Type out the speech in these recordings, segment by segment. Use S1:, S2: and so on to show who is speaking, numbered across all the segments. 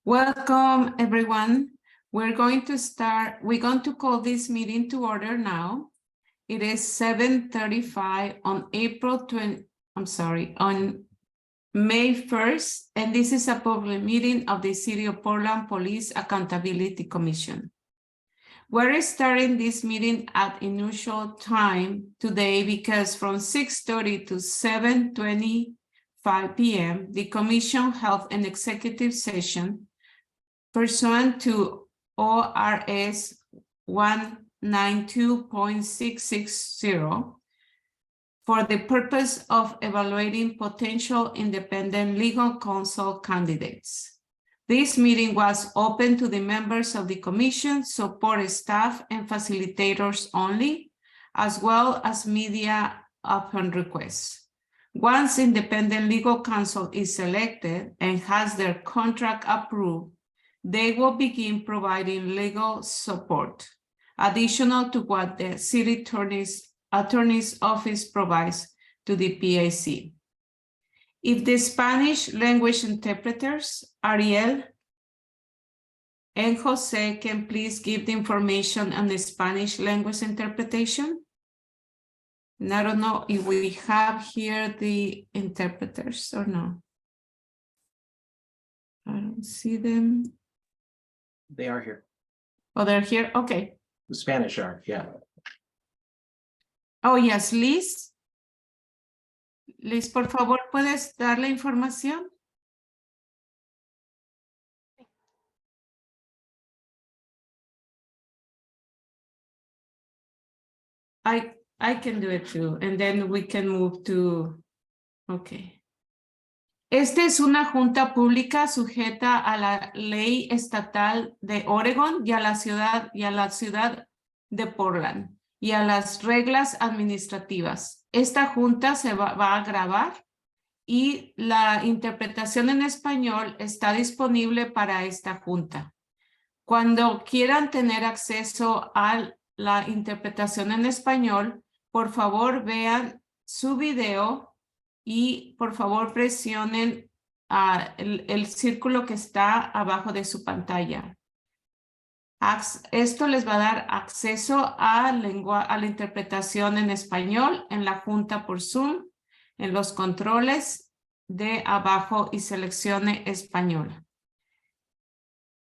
S1: Welcome, everyone. We're going to call this meeting to order now. It is 7:35 on May 1st, and this is a public meeting of the City of Portland Police Accountability Commission. We're starting this meeting at unusual time today because from 6:30 to 7:25 p.m., the Commission held an executive session pursuant to ORS 192.660 for the purpose of evaluating potential independent legal counsel candidates. This meeting was open to the members of the Commission, support staff, and facilitators only, as well as media upon request. Once independent legal counsel is selected and has their contract approved, they will begin providing legal support, additional to what the City Attorney's Office provides to the PAC. If the Spanish language interpreters, Ariel and Jose, can please give the information on the Spanish language interpretation. And I don't know if we have here the interpreters or no. I don't see them.
S2: They are here.
S1: Oh, they're here? Okay.
S2: The Spanish are, yeah.
S1: Oh, yes, Liz. Liz, por favor, ¿puedes dar la información? I can do it too, and then we can move to, okay. Esta es una junta pública sujeta a la ley estatal de Oregon y a la ciudad de Portland y a las reglas administrativas. Esta junta se va a grabar y la interpretación en español está disponible para esta junta. Cuando quieran tener acceso a la interpretación en español, por favor vean su video y por favor presionen el círculo que está abajo de su pantalla. Esto les va a dar acceso a la interpretación en español en la junta por Zoom, en los controles de abajo y seleccione español.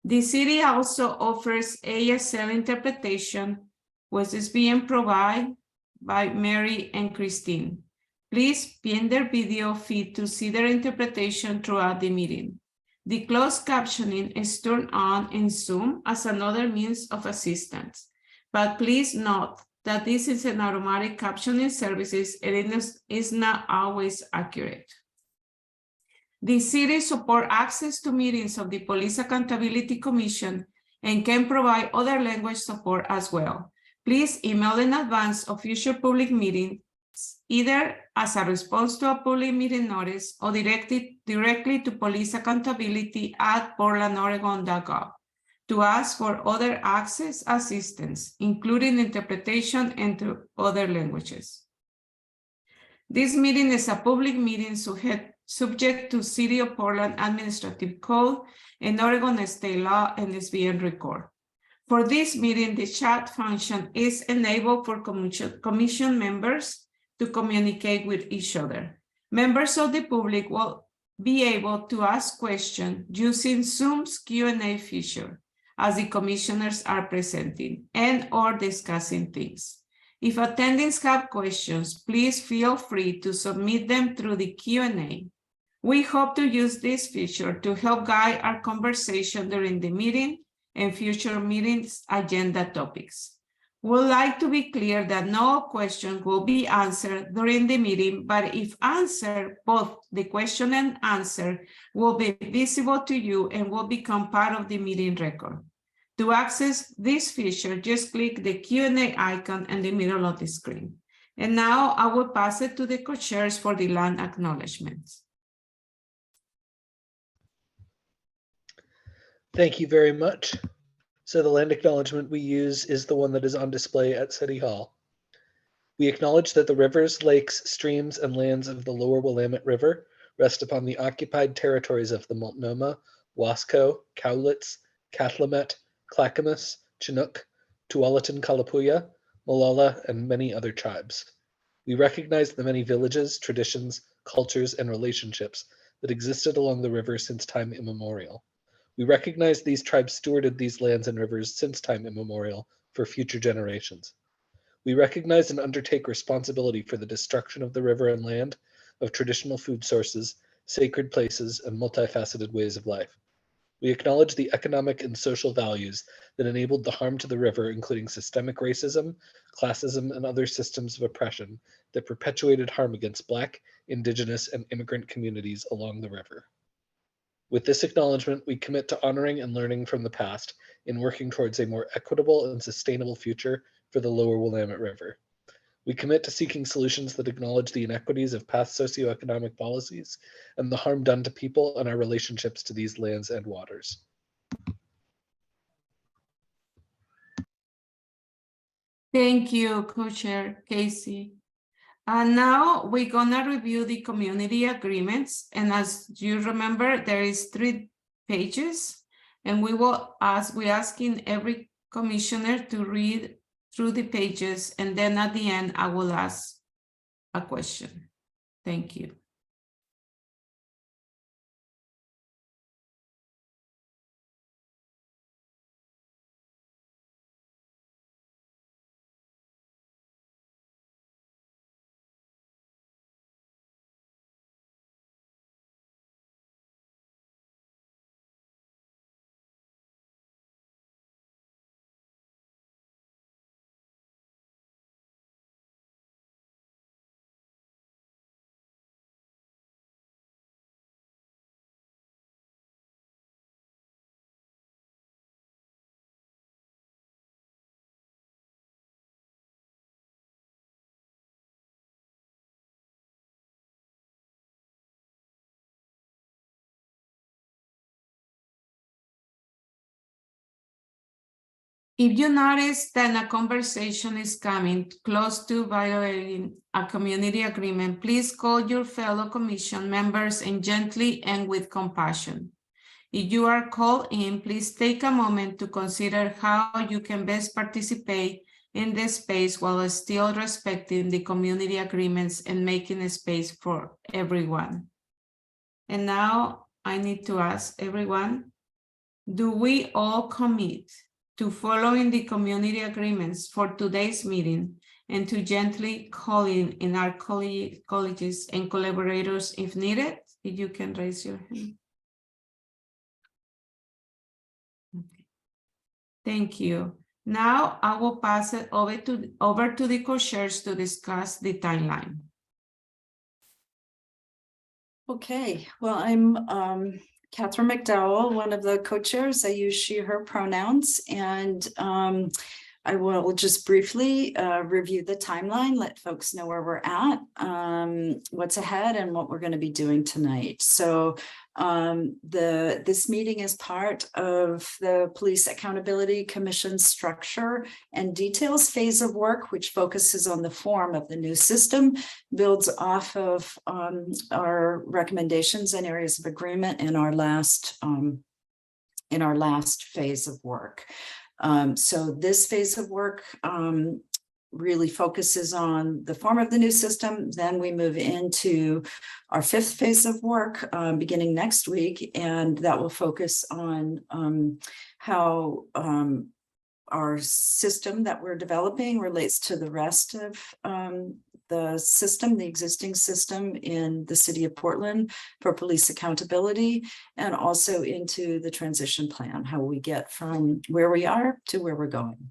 S1: The city also offers ASL interpretation, which is being provided by Mary and Christine. Please pin their video feed to see their interpretation throughout the meeting. The closed captioning is turned on in Zoom as another means of assistance, but please note that this is an automatic captioning service and it is not always accurate. The city supports access to meetings of the Police Accountability Commission and can provide other language support as well. Please email in advance of future public meetings, either as a response to a public meeting notice or directly to policeaccountability@portlandoregon.gov to ask for other access assistance, including interpretation into other languages. This meeting is a public meeting subject to City of Portland Administrative Code and Oregon State Law and is being recorded. For this meeting, the chat function is enabled for commission members to communicate with each other. Members of the public will be able to ask questions using Zoom's Q&A feature as the commissioners are presenting and or discussing things. If attendees have questions, please feel free to submit them through the Q&A. We hope to use this feature to help guide our conversation during the meeting and future meetings agenda topics. We'd like to be clear that no question will be answered during the meeting, but if answered, both the question and answer will be visible to you and will become part of the meeting record. To access this feature, just click the Q&A icon in the middle of the screen. And now I will pass it to the co-chairs for the land acknowledgements.
S3: Thank you very much. So the land acknowledgement we use is the one that is on display at City Hall. We acknowledge that the rivers, lakes, streams, and lands of the lower Willamette River rest upon the occupied territories of the Multnomah, Wasco, Cowlitz, Cathlamet, Clackamas, Chinook, Tualatin Kalapuya, Molalla, and many other tribes. We recognize the many villages, traditions, cultures, and relationships that existed along the river since time immemorial. We recognize these tribes stewarded these lands and rivers since time immemorial for future generations. We recognize and undertake responsibility for the destruction of the river and land, of traditional food sources, sacred places, and multifaceted ways of life. We acknowledge the economic and social values that enabled the harm to the river, including systemic racism, classism, and other systems of oppression that perpetuated harm against Black, Indigenous, and immigrant communities along the river. With this acknowledgement, we commit to honoring and learning from the past in working towards a more equitable and sustainable future for the lower Willamette River. We commit to seeking solutions that acknowledge the inequities of past socioeconomic policies and the harm done to people and our relationships to these lands and waters.
S1: Thank you, Co-Chair Casey. And now we're gonna review the community agreements. And as you remember, there is 3 pages. And we're asking every commissioner to read through the pages. And then at the end, I will ask a question. Thank you. If you notice that a conversation is coming close to violating a community agreement, please call your fellow commission members and gently and with compassion. If you are called in, please take a moment to consider how you can best participate in this space while still respecting the community agreements and making a space for everyone. And now I need to ask everyone, do we all commit to following the community agreements for today's meeting and to gently call in our colleagues and collaborators if needed? If you can raise your hand. Okay. Thank you. Now I will pass it over to the co-chairs to discuss the timeline.
S4: Okay, well, I'm Catherine McDowell, one of the co-chairs. I use she, her pronouns, and I will just briefly review the timeline, let folks know where we're at, what's ahead, and what we're going to be doing tonight. So this meeting is part of the Police Accountability Commission structure and details phase of work, which focuses on the form of the new system, builds off of our recommendations and areas of agreement in our last phase of work. So this phase of work really focuses on the form of the new system. Then we move into our 5th phase of work beginning next week, and that will focus on how our system that we're developing relates to the rest of the system, the existing system in the city of Portland for police accountability, and also into the transition plan, how we get from where we are to where we're going.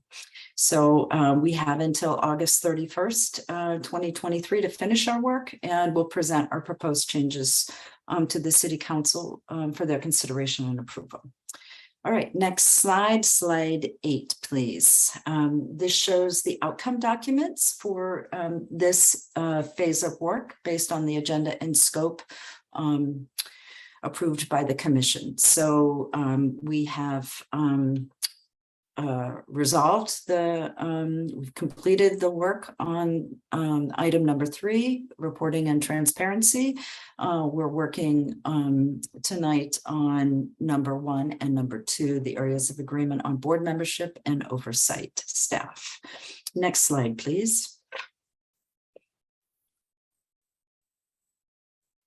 S4: So we have until August 31st, 2023 to finish our work, and we'll present our proposed changes to the city council for their consideration and approval. All right, next slide, slide 8, please. This shows the outcome documents for this phase of work based on the agenda and scope approved by the commission. So we have resolved we've completed the work on item number 3, reporting and transparency. We're working tonight on number 1 and number 2, the areas of agreement on board membership and oversight staff. Next slide, please.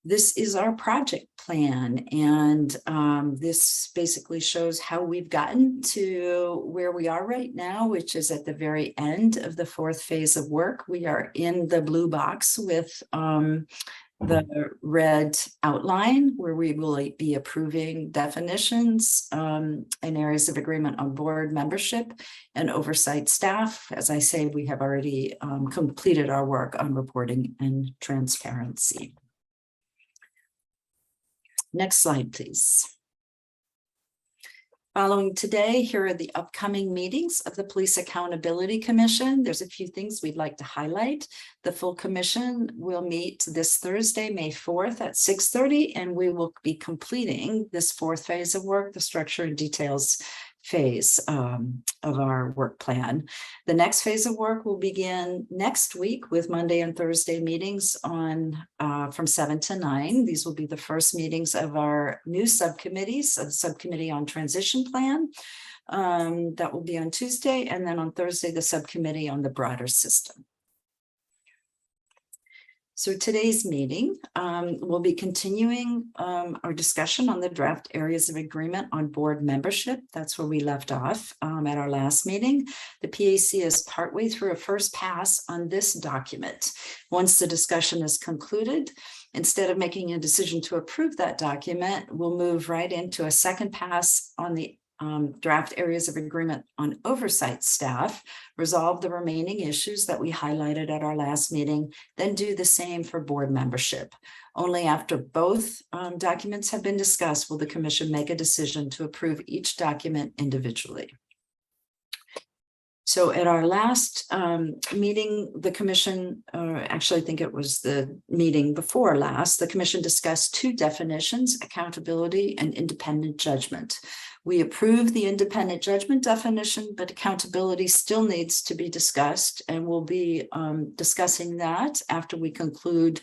S4: This is our project plan, and this basically shows how we've gotten to where we are right now, which is at the very end of the 4th phase of work. We are in the blue box with the red outline, where we will be approving definitions and areas of agreement on board membership and oversight staff. As I say, we have already completed our work on reporting and transparency. Next slide, please. Following today, here are the upcoming meetings of the Police Accountability Commission. There's a few things we'd like to highlight. The full commission will meet this Thursday, May 4th at 6:30, and we will be completing this 4th phase of work, the structure and details phase of our work plan. The next phase of work will begin next week with Monday and Thursday meetings on from 7 to 9. These will be the first meetings of our new subcommittees, of the subcommittee on transition plan. That will be on Tuesday, and then on Thursday, the subcommittee on the broader system. So today's meeting, we'll be continuing our discussion on the draft areas of agreement on board membership. That's where we left off at our last meeting. The PAC is partway through a first pass on this document. Once the discussion is concluded, instead of making a decision to approve that document, we'll move right into a second pass on the draft areas of agreement on oversight staff, resolve the remaining issues that we highlighted at our last meeting, then do the same for board membership. Only after both documents have been discussed will the commission make a decision to approve each document individually. So at our last meeting, the commission, actually I think it was the meeting before last, the commission discussed 2 definitions, accountability and independent judgment. We approved the independent judgment definition, but accountability still needs to be discussed, and we'll be discussing that after we conclude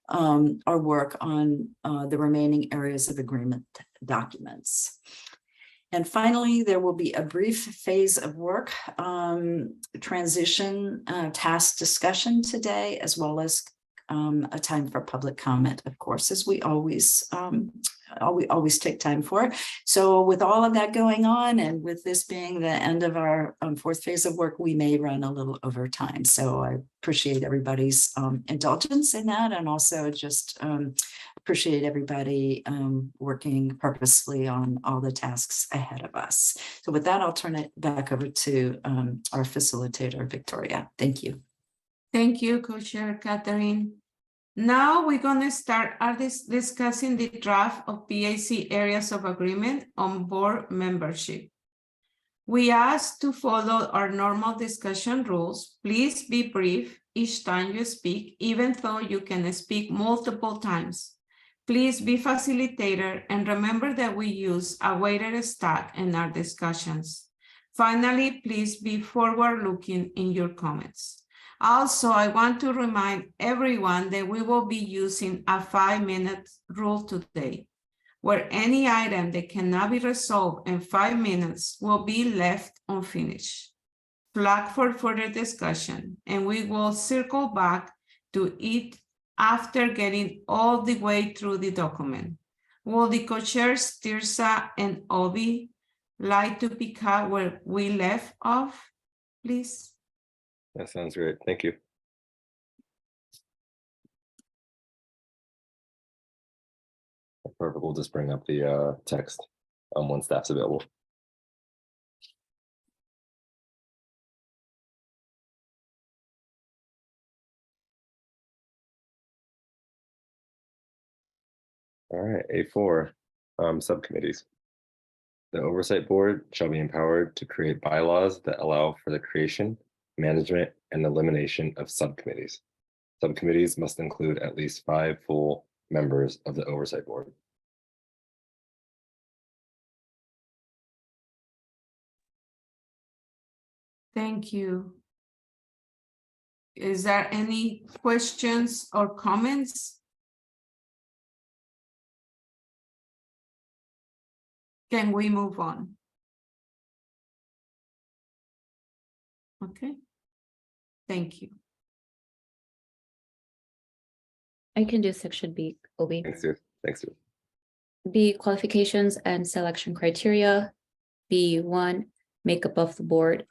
S4: our work on the remaining areas of agreement documents. And finally, there will be a brief phase of work, transition task discussion today, as well as a time for public comment, of course, as we always take time for. So with all of that going on, and with this being the end of our 4th phase of work, we may run a little over time. So I appreciate everybody's indulgence in that, and also just appreciate everybody working purposely on all the tasks ahead of us. So with that, I'll turn it back over to our facilitator, Victoria. Thank you.
S1: Thank you, Co-Chair Catherine. Now we're going to start discussing the draft of PAC areas of agreement on board membership. We ask to follow our normal discussion rules. Please be brief each time you speak, even though you can speak multiple times. Please be facilitator and remember that we use a weighted stack in our discussions. Finally, please be forward-looking in your comments. Also, I want to remind everyone that we will be using a 5-minute rule today, where any item that cannot be resolved in 5 minutes will be left unfinished. Flag for further discussion, and we will circle back to it after getting all the way through the document. Will the co-chairs Tirsa and Obi like to pick up where we left off, please?
S5: That sounds great. Thank you. Perfect. We'll just bring up the text when staff's available. All right, A4, subcommittees. The Oversight Board shall be empowered to create bylaws that allow for the creation, management, and elimination of subcommittees. Subcommittees must include at least 5 full members of the Oversight Board.
S1: Thank you. Is there any questions or comments? Can we move on? Okay. Thank you.
S6: I can do section B, Obi.
S5: Thanks, Sue. Thanks, Sue.
S6: B, qualifications and selection criteria. B1, makeup of the board.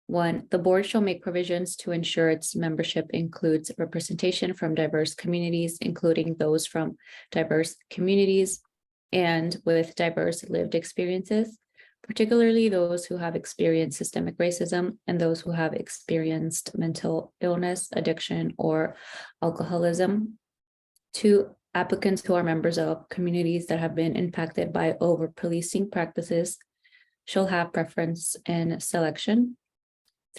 S6: 1, the board shall make provisions to ensure its membership includes representation from diverse communities, including those from diverse communities and with diverse lived experiences, particularly those who have experienced systemic racism and those who have experienced mental illness, addiction, or alcoholism. 2, applicants who are members of communities that have been impacted by over-policing practices shall have preference in selection.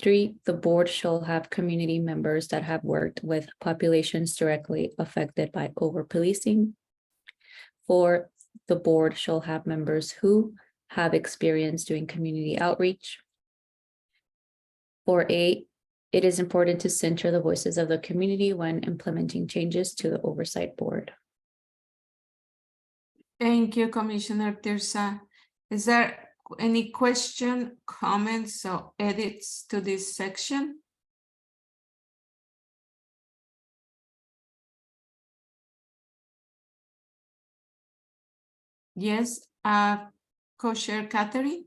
S6: 3, the board shall have community members that have worked with populations directly affected by over-policing. 4, the board shall have members who have experience doing community outreach. 4A, it is important to center the voices of the community when implementing changes to the oversight board.
S1: Thank you, Commissioner Tirsa. Is there any question, comments, or edits to this section? Yes, Co-Chair Catherine?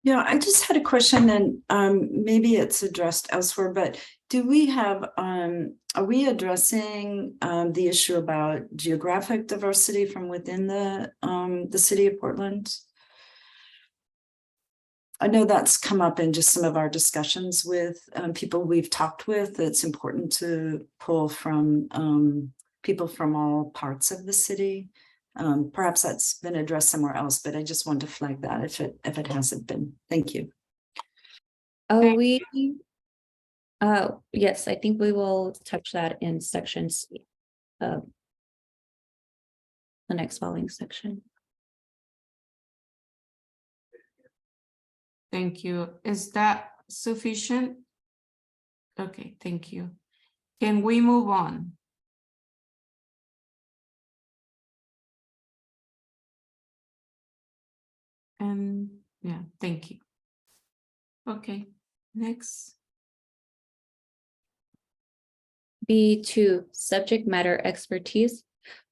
S4: Yeah, I just had a question, and maybe it's addressed elsewhere, but do we have, are we addressing the issue about geographic diversity from within the city of Portland? I know that's come up in just some of our discussions with people we've talked with. It's important to pull from people from all parts of the city. Perhaps that's been addressed somewhere else, but I just wanted to flag that if it hasn't been. Thank you.
S6: Oh, yes, I think we will touch that in section C. The next following section.
S1: Thank you. Is that sufficient? Okay, thank you. Can we move on? And yeah, thank you. Okay, next.
S6: B2, subject matter expertise.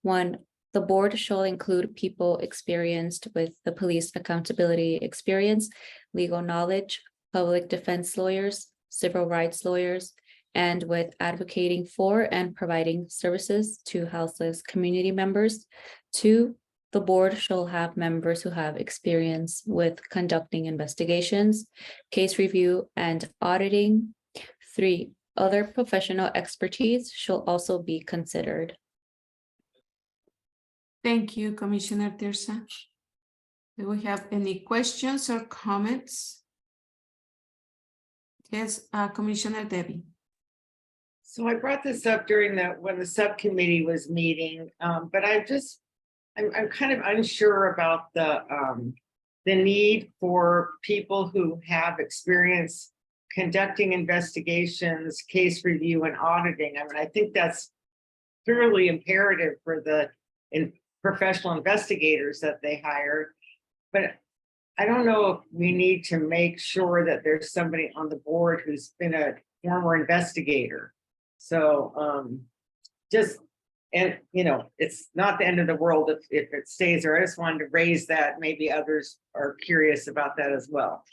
S6: 1, the board shall include people experienced with the police accountability experience, legal knowledge, public defense lawyers, civil rights lawyers, and with advocating for and providing services to houseless community members. 2, the board shall have members who have experience with conducting investigations, case review, and auditing. 3, other professional expertise shall also be considered.
S1: Thank you, Commissioner Tirsa. Do we have any questions or comments? Yes, Commissioner Debbie.
S7: So I brought this up during when the subcommittee was meeting, but I'm kind of unsure about the need for people who have experience conducting investigations, case review, and auditing. I mean, I think that's fairly imperative for the professional investigators that they hire. But I don't know if we need to make sure that there's somebody on the board who's been a former investigator. So and it's not the end of the world if it stays there. I just wanted to raise that. Maybe others are curious about that as well.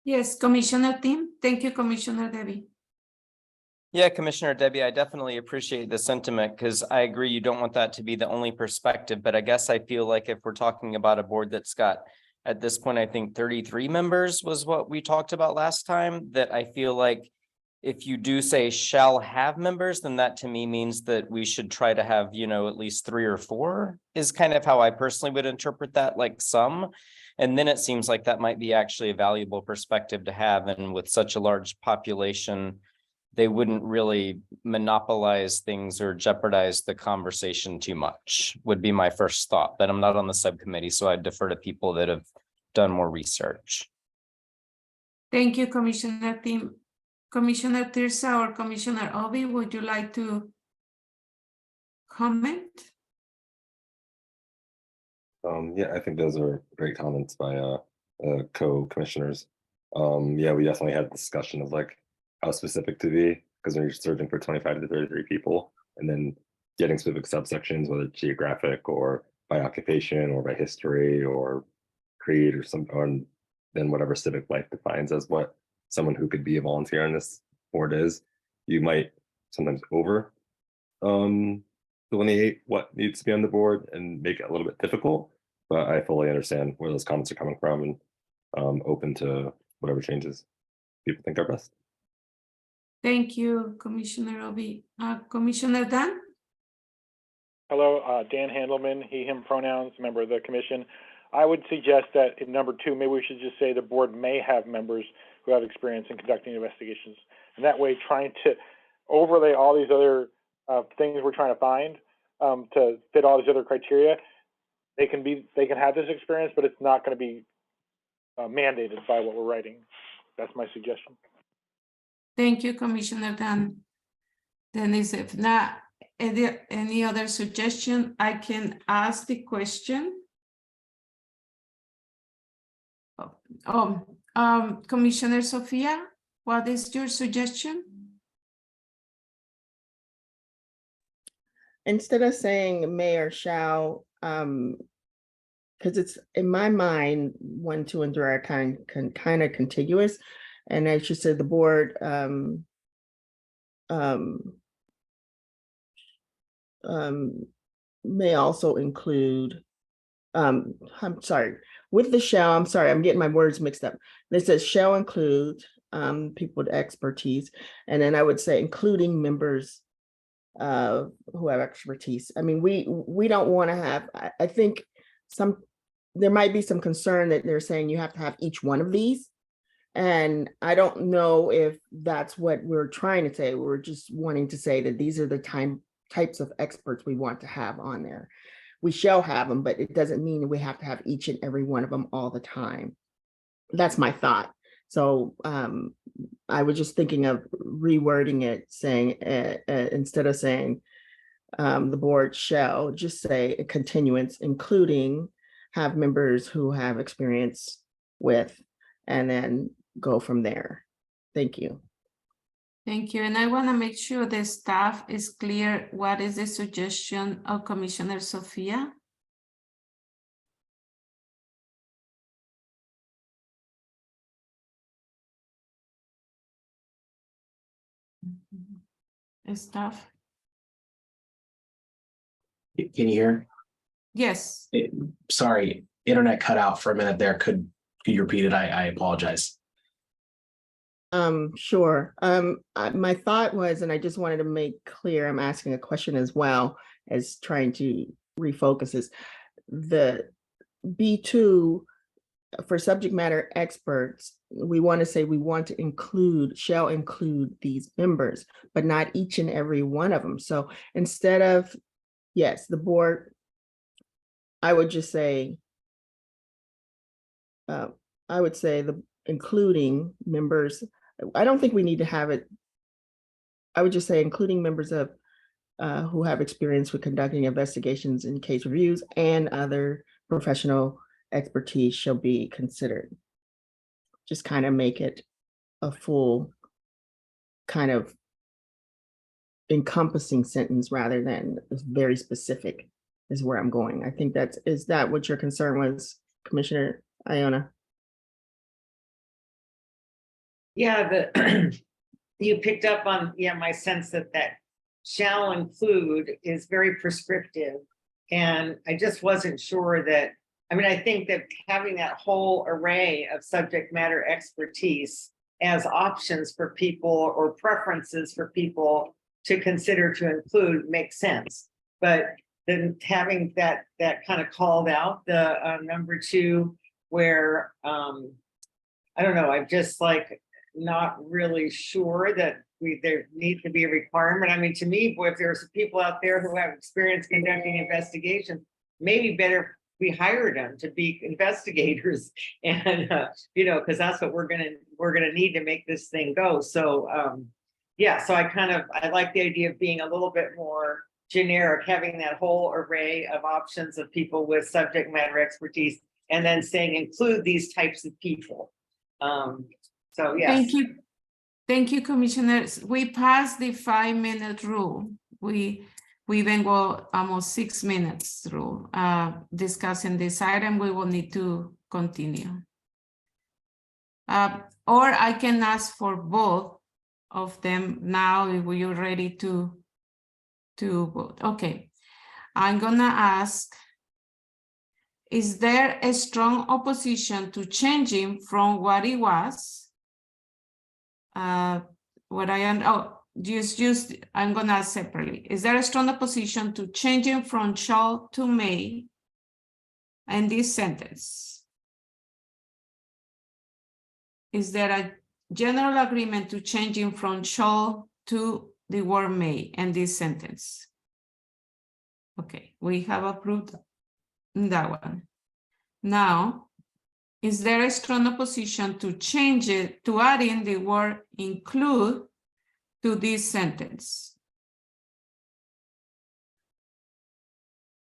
S1: Yes, Commissioner Tim. Thank you, Commissioner Debbie.
S8: Yeah, Commissioner Debbie, I definitely appreciate the sentiment because I agree you don't want that to be the only perspective, but I guess I feel like if we're talking about a board that's got, at this point, I think 33 members was what we talked about last time, that I feel like if you do say shall have members, then that to me means that we should try to have, at least 3 or 4 is kind of how I personally would interpret that, like some. And then it seems like that might be actually a valuable perspective to have. And with such a large population, they wouldn't really monopolize things or jeopardize the conversation too much, would be my first thought. But I'm not on the subcommittee, so I defer to people that have done more research.
S1: Thank you, Commissioner Tim. Commissioner Tirsa or Commissioner Obi, would you like to comment?
S5: Yeah, I think those are great comments by co-commissioners. Yeah, we definitely had discussion of like how specific to be, because when you're searching for 25 to 33 people and then getting specific subsections, whether it's geographic or by occupation or by history or creed or some, or then whatever civic life defines as what someone who could be a volunteer on this board is, you might sometimes over delineate what needs to be on the board and make it a little bit difficult. But I fully understand where those comments are coming from and open to whatever changes people think are best.
S1: Thank you, Commissioner Obi. Commissioner Dan?
S9: Hello, Dan Handelman, he, him pronouns, member of the commission. I would suggest that in number 2, maybe we should just say the board may have members who have experience in conducting investigations. And that way, trying to overlay all these other things we're trying to find to fit all these other criteria, they can have this experience, but it's not going to be mandated by what we're writing. That's my suggestion.
S1: Thank you, Commissioner Dan. Then if not any other suggestion, I can ask the question. Commissioner Sophia, what is your suggestion?
S10: Instead of saying may or shall, because it's in my mind, 1, 2, and 3 are kind of contiguous, and I should say the board may also include. I'm sorry, with the shall. I'm sorry, I'm getting my words mixed up. It says shall include people with expertise, and then I would say including members who have expertise. I mean, we don't want to have. I think there might be some concern that they're saying you have to have each one of these, and I don't know if that's what we're trying to say. We're just wanting to say that these are the types of experts we want to have on there. We shall have them, but it doesn't mean we have to have each and every one of them all the time. That's my thought. So I was just thinking of rewording it, saying instead of saying the board shall, just say a continuance, including have members who have experience with, and then go from there. Thank you.
S1: Thank you. And I want to make sure the staff is clear what is the suggestion of Commissioner Sophia. Staff?
S2: Can you hear?
S1: Yes.
S2: Sorry, internet cut out for a minute there. Could you repeat it? I apologize.
S10: Sure. My thought was, and I just wanted to make clear, I'm asking a question as well as trying to refocus, is the B2 for subject matter experts. We want to say we want to include, shall include these members, but not each and every one of them. So instead of, yes, the board, I would just say, I would say the including members. I don't think we need to have it. I would just say including members of who have experience with conducting investigations and case reviews and other professional expertise shall be considered. Just kind of make it a full kind of encompassing sentence rather than very specific is where I'm going. I think is that what your concern was, Commissioner Iona?
S7: Yeah, you picked up on, my sense that shall include is very prescriptive. And I just wasn't sure that, I think that having that whole array of subject matter expertise as options for people or preferences for people to consider to include makes sense. But then having that kind of called out, the number 2, where, I don't know, I'm just like, not really sure that there needs to be a requirement. To me, boy, if there's people out there who have experience conducting investigations, maybe better we hired them to be investigators and, you know, because that's what we're gonna need to make this thing go. So, yeah, so I like the idea of being a little bit more generic, having that whole array of options of people with subject matter expertise, and then saying include these types of people. So yes.
S1: Thank you. Thank you, commissioners. We passed the 5-minute rule. We even go almost 6 minutes through discussing this item. We will need to continue. Or I can ask for both of them now if you're ready to vote. Okay, I'm gonna ask, is there a strong opposition to changing from what it was? I'm gonna ask separately. Is there a strong opposition to changing from shall to may in this sentence? Is there a general agreement to changing from shall to the word may in this sentence? Okay, we have approved that one. Now, is there a strong opposition to change it, to add in the word include to this sentence?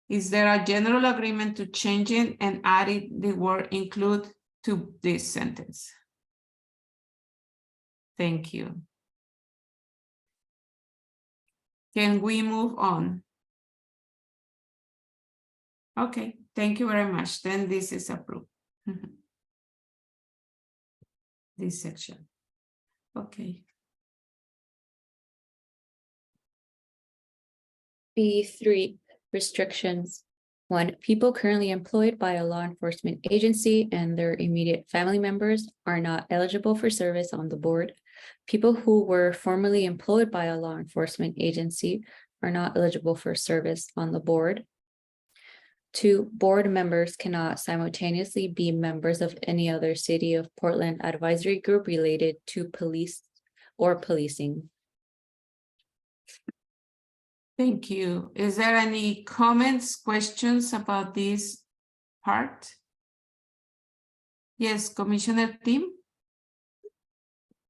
S1: Is there a general agreement to changing and adding the word include to this sentence? Thank you. Can we move on? Okay, thank you very much. Then this is approved. This section. Okay.
S6: B3, restrictions. 1, people currently employed by a law enforcement agency and their immediate family members are not eligible for service on the board. People who were formerly employed by a law enforcement agency are not eligible for service on the board. 2, board members cannot simultaneously be members of any other City of Portland advisory group related to police or policing.
S1: Thank you. Is there any comments, questions about this part? Yes, Commissioner Tim?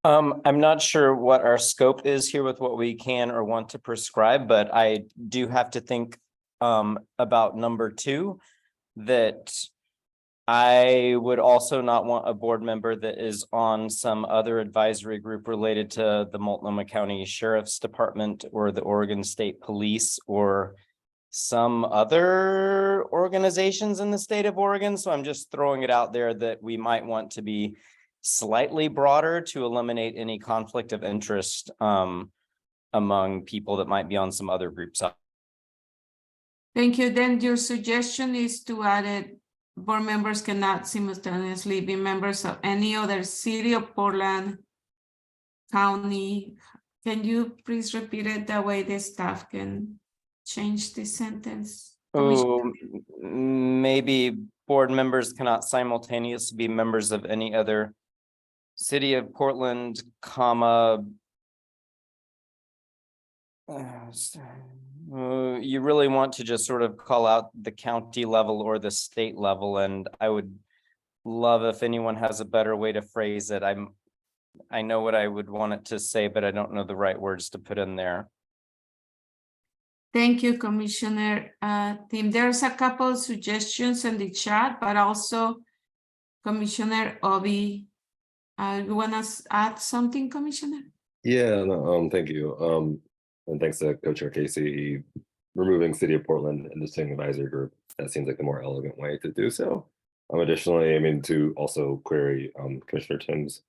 S8: I'm not sure what our scope is here with what we can or want to prescribe, but I do have to think about number 2, that I would also not want a board member that is on some other advisory group related to the Multnomah County Sheriff's Department or the Oregon State Police or some other organizations in the state of Oregon. So I'm just throwing it out there that we might want to be slightly broader to eliminate any conflict of interest among people that might be on some other groups.
S1: Thank you. Then your suggestion is to add it, board members cannot simultaneously be members of any other City of Portland County. Can you please repeat it that way the staff can change the sentence?
S8: Oh, maybe board members cannot simultaneously be members of any other City of Portland, comma. You really want to just sort of call out the county level or the state level, and I would love if anyone has a better way to phrase it. I know what I would want it to say, but I don't know the right words to put in there.
S1: Thank you, Commissioner Tim. There's a couple of suggestions in the chat, but also Commissioner Obi, you want to add something, Commissioner?
S5: Yeah, no, thank you. And thanks to Co-Chair Casey, removing City of Portland and the Sting Advisory Group, that seems like the more elegant way to do so. Additionally, I mean, to also query Commissioner Tim's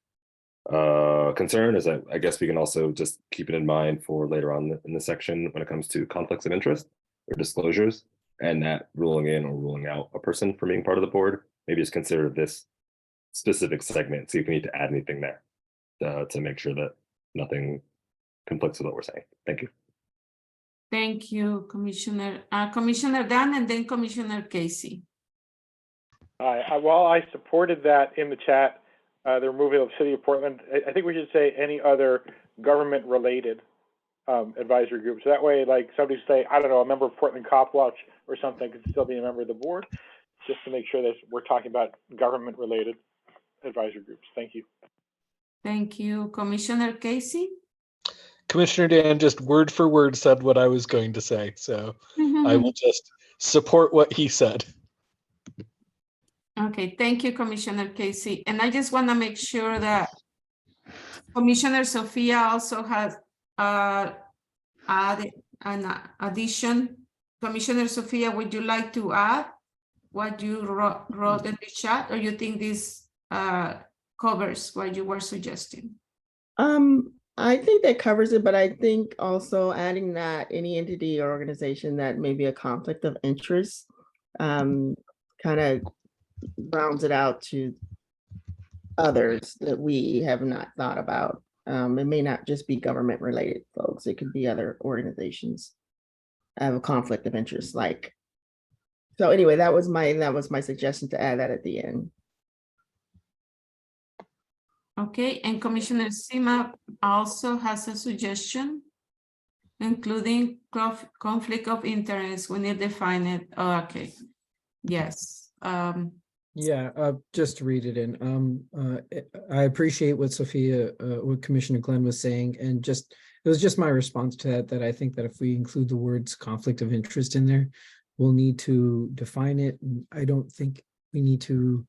S5: concern is that I guess we can also just keep it in mind for later on in the section when it comes to conflicts of interest or disclosures, and that ruling in or ruling out a person from being part of the board. Maybe just consider this specific segment, see if we need to add anything there to make sure that nothing conflicts with what we're saying. Thank you.
S1: Thank you, Commissioner. Commissioner Dan and then Commissioner Casey.
S9: While I supported that in the chat, the removal of City of Portland, I think we should say any other government-related advisory groups. That way, like somebody say, I don't know, a member of Portland Cop Watch or something could still be a member of the board. just to make sure that we're talking about government-related advisory groups. Thank you.
S1: Thank you. Commissioner Casey?
S3: Commissioner Dan just word for word said what I was going to say, so I will just support what he said.
S1: Okay, thank you, Commissioner Casey. And I just want to make sure that Commissioner Sophia also has added an addition. Commissioner Sophia, would you like to add what you wrote in the chat, or you think this covers what you were suggesting?
S10: I think that covers it, but I think also adding that any entity or organization that may be a conflict of interest kind of rounds it out to others that we have not thought about. It may not just be government related folks. It could be other organizations have a conflict of interest. Like, so anyway, that was my suggestion to add that at the end.
S1: Okay, and Commissioner Sima also has a suggestion, including conflict of interest when you define it. Oh, okay, yes.
S11: Yeah, just to read it in. I appreciate what Sophia, what Commissioner Glenn was saying, and just it was just my response to that. That I think that if we include the words conflict of interest in there, we'll need to define it. And I don't think we need to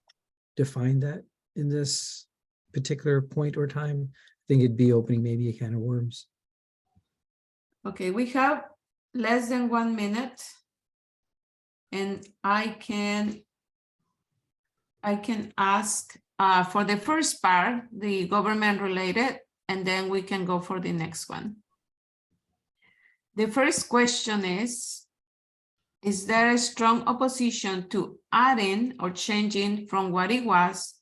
S11: define that in this particular point or time. I think it'd be opening maybe a can of worms.
S1: Okay, we have less than 1 minute, and I can ask for the first part, the government related, and then we can go for the next one. The first question is there a strong opposition to adding or changing from what it was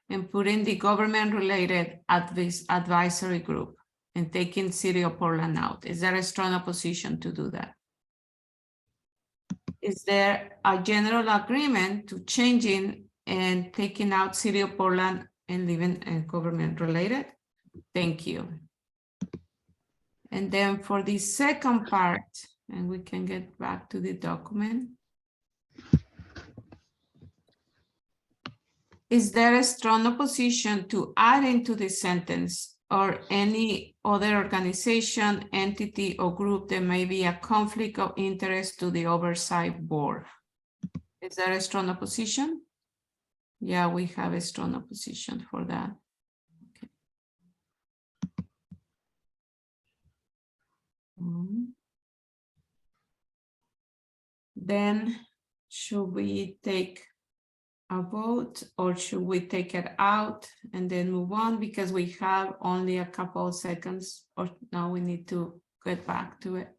S1: and putting the government related advisory group and taking City of Portland out? Is there a strong opposition to do that? Is there a general agreement to changing and taking out City of Portland and leaving government related? Thank you. And then for the second part, and we can get back to the document. Is there a strong opposition to add into the sentence or any other organization, entity, or group that may be a conflict of interest to the oversight board? Is there a strong opposition? Yeah, we have a strong opposition for that. Okay. Then should we take a vote, or should we take it out and then move on, because we have only a couple of seconds, or now we need to get back to it?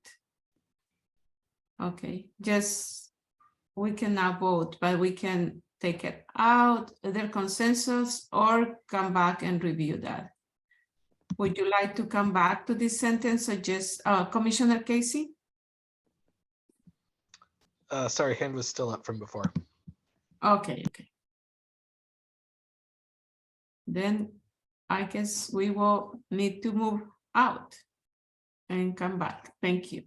S1: Okay, just we cannot vote, but we can take it out, either consensus, or come back and review that. Would you like to come back to this sentence, or just Commissioner Casey?
S3: Sorry, hand was still up from before.
S1: Okay. Then I guess we will need to move out and come back. Thank you.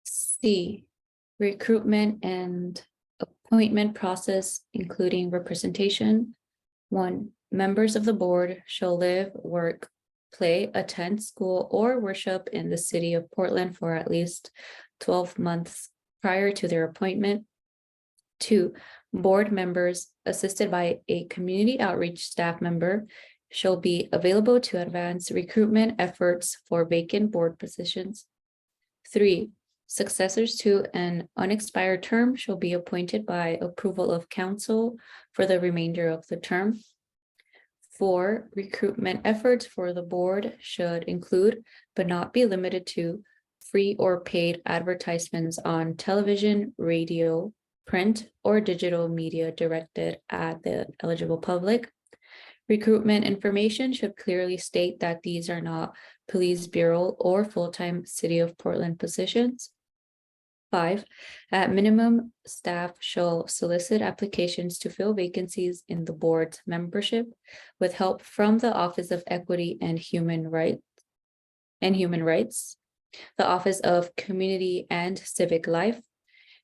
S6: C, recruitment and appointment process, including representation. 1, members of the board shall live, work, play, attend school, or worship in the city of Portland for at least 12 months prior to their appointment. 2, board members assisted by a community outreach staff member shall be available to advance recruitment efforts for vacant board positions. 3, successors to an unexpired term shall be appointed by approval of council for the remainder of the term. 4, recruitment efforts for the board should include, but not be limited to, free or paid advertisements on television, radio, print, or digital media directed at the eligible public. Recruitment information should clearly state that these are not police bureau or full-time City of Portland positions. 5, at minimum, staff shall solicit applications to fill vacancies in the board's membership with help from the Office of Equity and Human Rights, the Office of Community and Civic Life,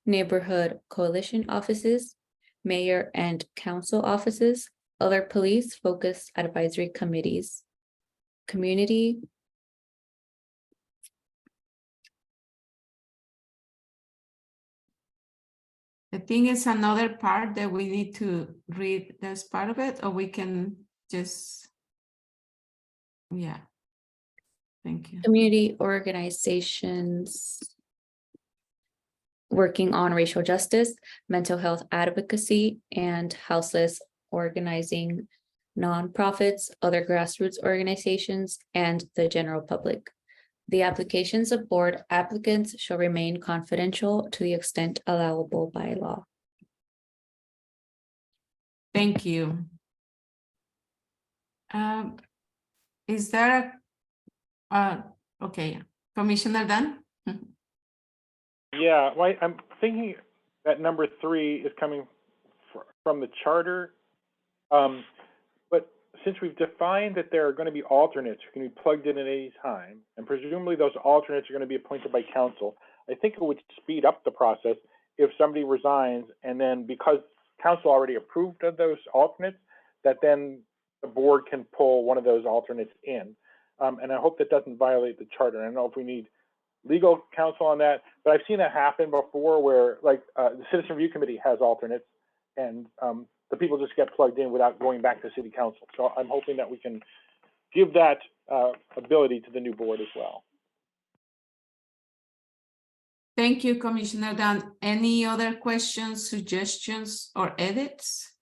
S6: neighborhood coalition offices, mayor and council offices, other police-focused advisory committees, community.
S1: I think it's another part that we need to read as part of it, or we can just, yeah. Thank you.
S6: Community organizations working on racial justice, mental health advocacy, and houseless organizing nonprofits, other grassroots organizations, and the general public. The applications of board applicants shall remain confidential to the extent allowable by law.
S1: Thank you. Is there okay, Commissioner Dunn?
S9: Yeah, well, I'm thinking that number 3 is coming from the charter. But since we've defined that there are going to be alternates who can be plugged in at any time, and presumably those alternates are going to be appointed by council, I think it would speed up the process if somebody resigns, and then because council already approved of those alternates, that then the board can pull one of those alternates in. And I hope that doesn't violate the charter. I don't know if we need legal counsel on that, but I've seen that happen before where like the Citizen Review Committee has alternates and the people just get plugged in without going back to city council. So I'm hoping that we can give that ability to the new board as well.
S1: Thank you, Commissioner Dunn. Any other questions, suggestions, or edits?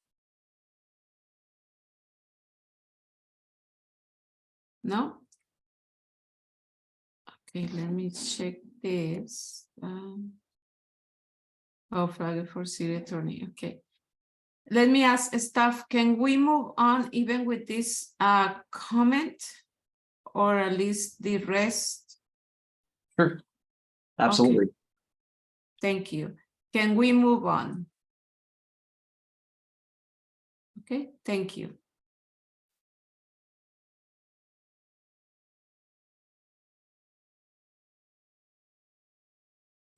S1: No? Okay, let me check this. Flag for city attorney. Okay. Let me ask staff, can we move on even with this comment, or at least the rest?
S2: Sure. Absolutely.
S1: Okay. Thank you. Can we move on? Okay, thank you.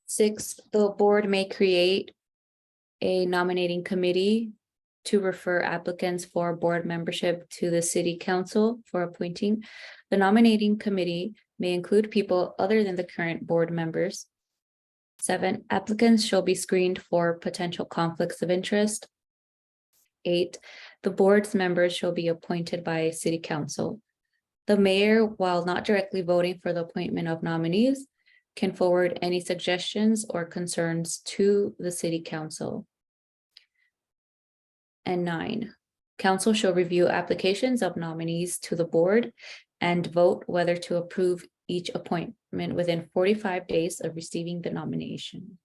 S6: Six, the board may create a nominating committee to refer applicants for board membership to the city council for appointing. The nominating committee may include people other than the current board members. 7, applicants shall be screened for potential conflicts of interest. 8, the board's members shall be appointed by city council. The mayor, while not directly voting for the appointment of nominees, can forward any suggestions or concerns to the city council. And 9, council shall review applications of nominees to the board and vote whether to approve each appointment within 45 days of receiving the nomination.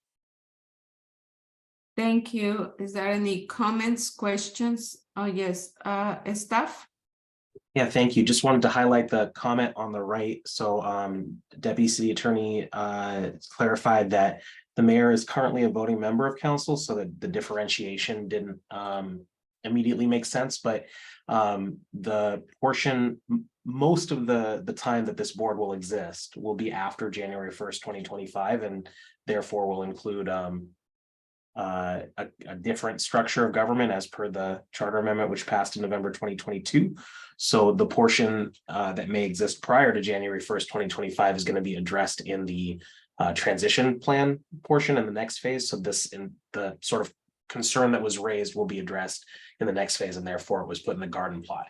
S1: Thank you. Is there any comments, questions? Oh, yes, staff?
S2: Yeah, thank you. Just wanted to highlight the comment on the right. So Deputy City Attorney clarified that the mayor is currently a voting member of council, so that the differentiation didn't immediately make sense. But the portion, most of the time that this board will exist will be after January 1st, 2025, and therefore will include a different structure of government as per the charter amendment, which passed in November 2022. So the portion that may exist prior to January 1st, 2025 is going to be addressed in the transition plan portion in the next phase. So this, in the sort of concern that was raised, will be addressed in the next phase, and therefore it was put in the garden plot.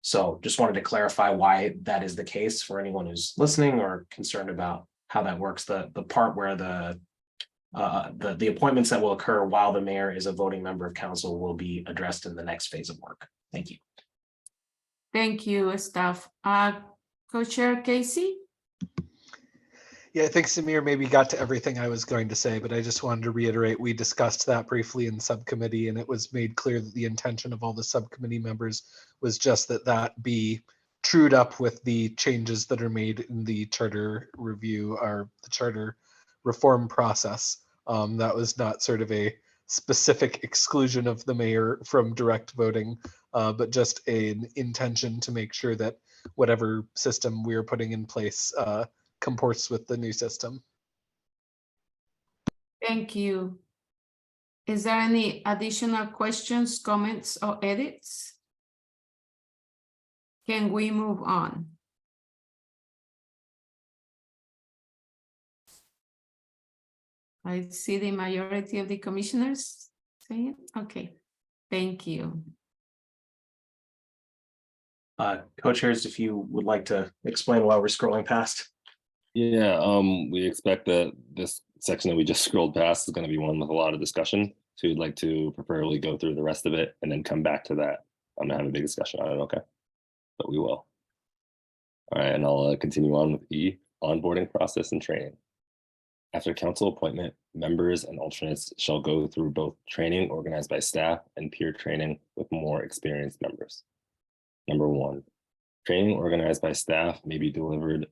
S2: So just wanted to clarify why that is the case for anyone who's listening or concerned about how that works. The part where the appointments that will occur while the mayor is a voting member of council will be addressed in the next phase of work. Thank you.
S1: Thank you, staff. Co-chair Casey?
S3: Yeah, I think Samir maybe got to everything I was going to say, but I just wanted to reiterate, we discussed that briefly in subcommittee, and it was made clear that the intention of all the subcommittee members was just that be trued up with the changes that are made in the charter review or the charter reform process. That was not sort of a specific exclusion of the mayor from direct voting, but just an intention to make sure that whatever system we are putting in place comports with the new system.
S1: Thank you. Is there any additional questions, comments, or edits? Can we move on? I see the majority of the commissioners saying, okay, thank you.
S2: Co-chairs, if you would like to explain while we're scrolling past.
S5: Yeah, we expect that this section that we just scrolled past is going to be one with a lot of discussion. So we'd like to preferably go through the rest of it and then come back to that. I'm gonna have a big discussion on it, okay? But we will. All right, and I'll continue on with E, onboarding process and training. After council appointment, members and alternates shall go through both training organized by staff and peer training with more experienced members. Number 1, training organized by staff may be delivered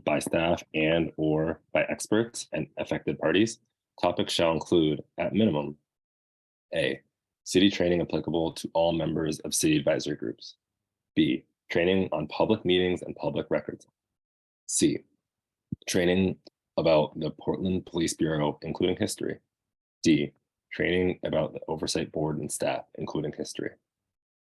S5: by staff and or by experts and affected parties. Topics shall include, at minimum, A, city training applicable to all members of city advisory groups. B, training on public meetings and public records. C, training about the Portland Police Bureau, including history. D, training about the Oversight Board and staff, including history.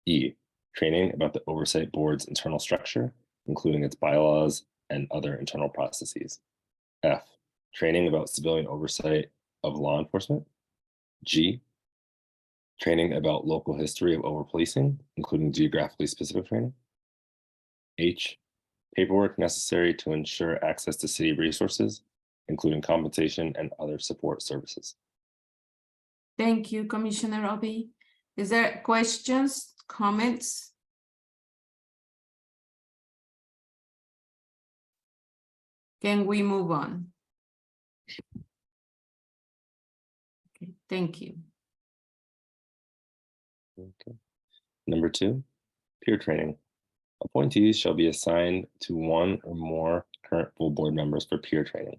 S5: E, training about the Oversight Board's internal structure, including its bylaws and other internal processes. F, training about civilian oversight of law enforcement. G, training about local history of over-policing, including geographically specific training. H, paperwork necessary to ensure access to city resources, including compensation and other support services.
S1: Thank you, Commissioner Obi. Is there questions, comments? Can we move on? Okay, thank you.
S5: Okay. Number 2, peer training. Appointees shall be assigned to one or more current full board members for peer training.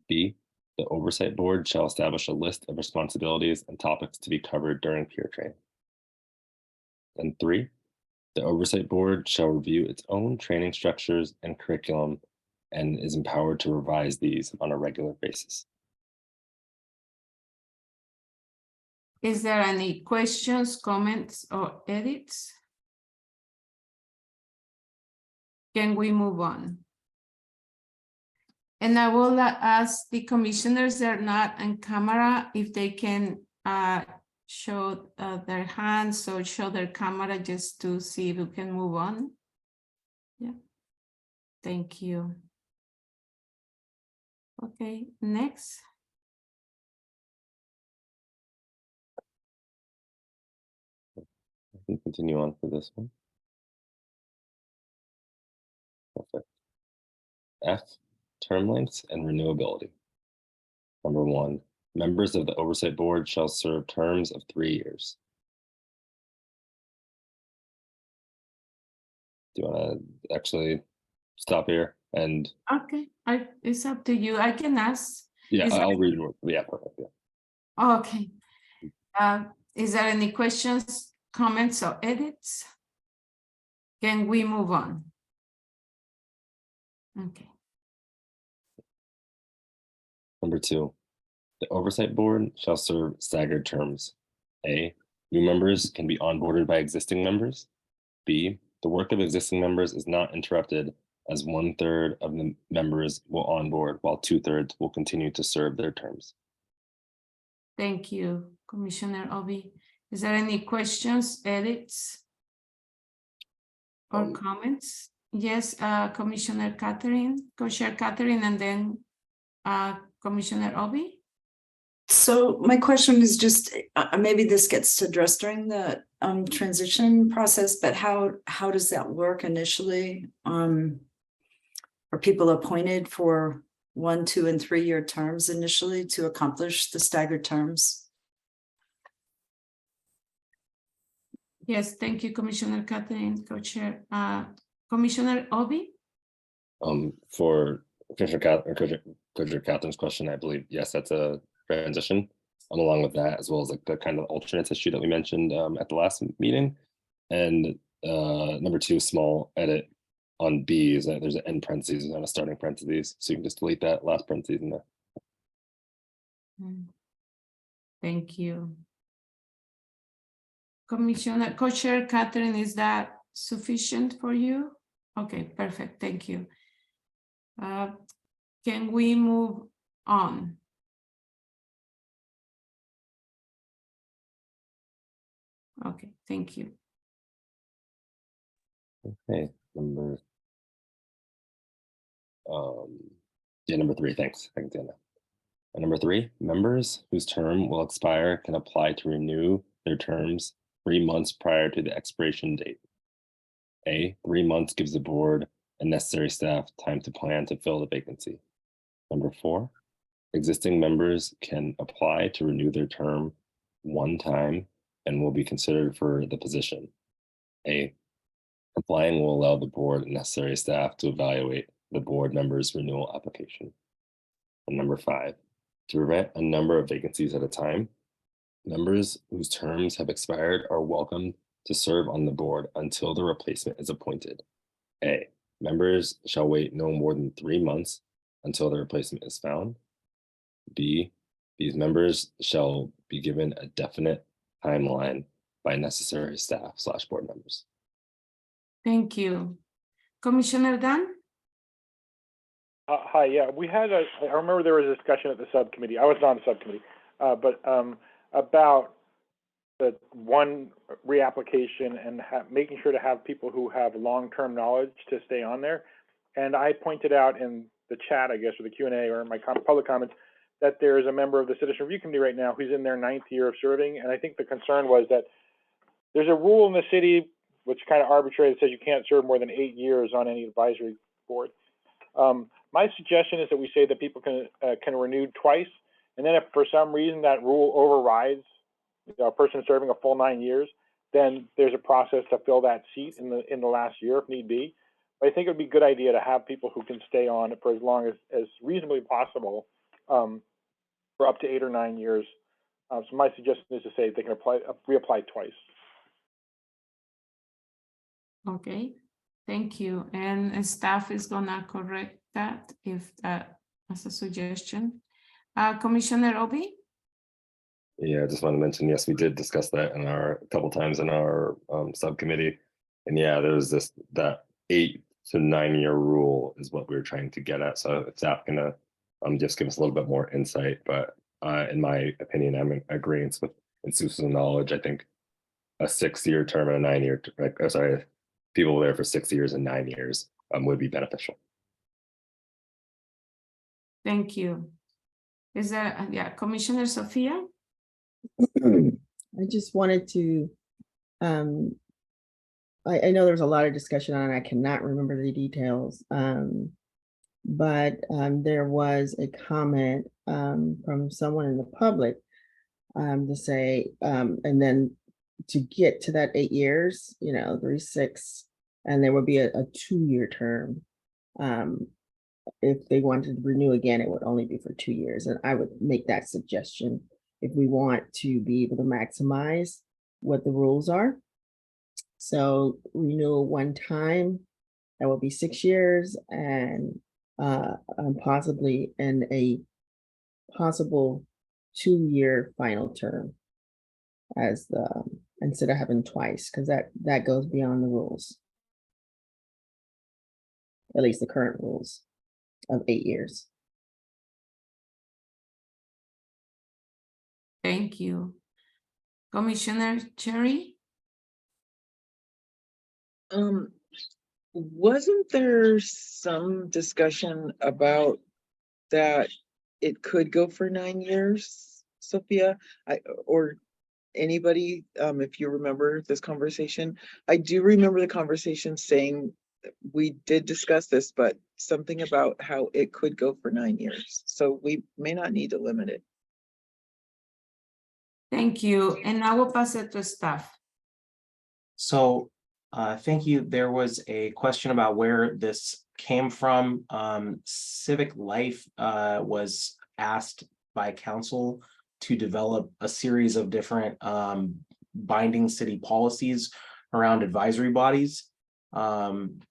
S5: B, the Oversight Board shall establish a list of responsibilities and topics to be covered during peer training. And 3, the Oversight Board shall review its own training structures and curriculum and is empowered to revise these on a regular basis.
S1: Is there any questions, comments, or edits? Can we move on? And I will ask the commissioners that are not on camera if they can show their hands or show their camera just to see if we can move on. Yeah, thank you. Okay, next.
S5: I can continue on for this one. Perfect. F, term lengths and renewability. Number 1, members of the Oversight Board shall serve terms of 3 years. Do you want to actually stop here and?
S1: Okay, it's up to you. I can ask.
S5: Yeah,
S1: Is
S5: I'll
S1: there-
S5: read it. Yeah, perfect. Yeah.
S1: Okay. Is there any questions, comments, or edits? Can we move on? Okay.
S5: Number 2, the Oversight Board shall serve staggered terms. A, new members can be onboarded by existing members. B, the work of existing members is not interrupted as 1/3 of the members will onboard while 2/3 will continue to serve their terms.
S1: Thank you, Commissioner Obi. Is there any questions, edits, or comments? Yes, Commissioner Catherine, Co-Chair Catherine, and then Commissioner Obi.
S4: So my question is just, maybe this gets addressed during the transition process, but how does that work initially? Are people appointed for 1, 2, and 3-year terms initially to accomplish the staggered terms?
S1: Yes, thank you, Commissioner Catherine, Co-Chair. Commissioner Obi?
S5: For Commissioner Catherine's question, I believe, yes, that's a transition. Along with that, as well as like the kind of alternates issue that we mentioned at the last meeting. And number 2, small edit on B is that there's an end parentheses and a starting parentheses. So you can just delete that last parentheses in there.
S1: Thank you. Commissioner, Co-Chair Catherine, is that sufficient for you? Okay, perfect, thank you. Can we move on? Okay, thank you.
S5: Okay, number 3, thanks. Thanks, Anna. Number 3, members whose term will expire can apply to renew their terms 3 months prior to the expiration date. 3 months gives the board and necessary staff time to plan to fill the vacancy. Number 4, existing members can apply to renew their term one time and will be considered for the position. Applying will allow the board and necessary staff to evaluate the board member's renewal application. And number 5, to prevent a number of vacancies at a time, members whose terms have expired are welcome to serve on the board until the replacement is appointed. Members shall wait no more than 3 months until the replacement is found. B, these members shall be given a definite timeline by necessary staff/board members.
S1: Thank you. Commissioner Dunn?
S9: Hi, yeah, I remember there was a discussion at the subcommittee. I was not on the subcommittee, but about the one reapplication and making sure to have people who have long-term knowledge to stay on there. And I pointed out in the chat, I guess, or the Q&A or my public comments, that there is a member of the Citizen Review Committee right now who's in their 9th year of serving. And I think the concern was that there's a rule in the city, which kind of arbitrary, that says you can't serve more than 8 years on any advisory board. My suggestion is that we say that people can renew twice, and then if for some reason that rule overrides a person serving a full 9 years, then there's a process to fill that seat in the last year if need be. But I think it would be a good idea to have people who can stay on for as long as reasonably possible, for up to 8 or 9 years. So my suggestion is to say they can reapply twice.
S1: Okay, thank you. And staff is gonna correct that if that as a suggestion. Commissioner Obi?
S5: Yeah, I just want to mention, yes, we did discuss that a couple times in our subcommittee. And yeah, there's that 8 to 9 year rule is what we were trying to get at. So if that gonna just give us a little bit more insight, but in my opinion, I'm in agreement with institutional knowledge. I think a 6-year term and a 9-year, people there for 6 years and 9 years would be beneficial.
S1: Thank you. Is that, Commissioner Sophia?
S10: I just wanted to, I know there's a lot of discussion on it. I cannot remember the details. But there was a comment from someone in the public to say, and then to get to that 8 years, 3, 6, and there would be a 2-year term. If they wanted to renew again, it would only be for 2 years. And I would make that suggestion if we want to be able to maximize what the rules are. So renewal one time, that will be 6 years, and possibly in a possible 2-year final term as instead of having twice, because that goes beyond the rules. At least the current rules of 8 years.
S1: Thank you. Commissioner Cherry?
S12: Wasn't there some discussion about that it could go for 9 years, Sophia? Or anybody, if you remember this conversation? I do remember the conversation saying we did discuss this, but something about how it could go for 9 years. So we may not need to limit it.
S1: Thank you. And I will pass it to staff.
S2: So thank you. There was a question about where this came from. Civic Life was asked by council to develop a series of different binding city policies around advisory bodies.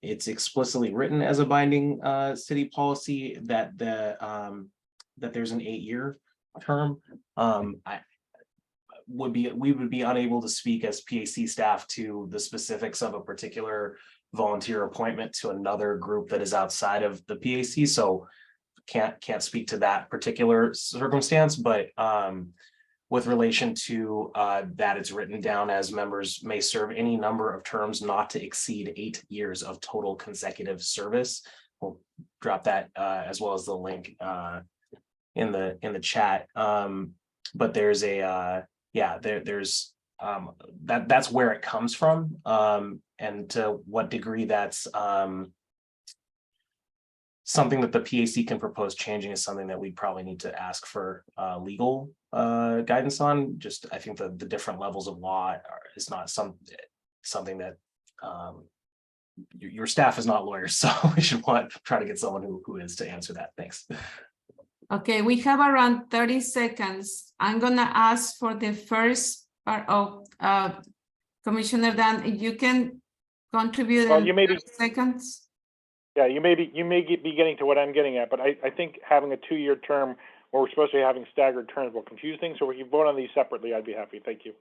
S2: It's explicitly written as a binding city policy that there's an 8-year term. We would be unable to speak as PAC staff to the specifics of a particular volunteer appointment to another group that is outside of the PAC. So can't speak to that particular circumstance, but with relation to that, it's written down as members may serve any number of terms not to exceed 8 years of total consecutive service. We'll drop that as well as the link in the chat. But there's a there's that's where it comes from, and to what degree that's something that the PAC can propose changing is something that we'd probably need to ask for legal guidance on. Just I think the different levels of law is not something that your staff is not lawyers, so we should try to get someone who is to answer that. Thanks.
S1: Okay, we have around 30 seconds. I'm gonna ask for the first part of Commissioner Dan, if you can contribute
S9: Well,
S1: in
S9: you may be-
S1: 30 seconds.
S9: Yeah, you may be getting to what I'm getting at, but I think having a 2-year term where we're supposed to be having staggered terms will confuse things. So we can vote on these separately. I'd be happy. Thank you.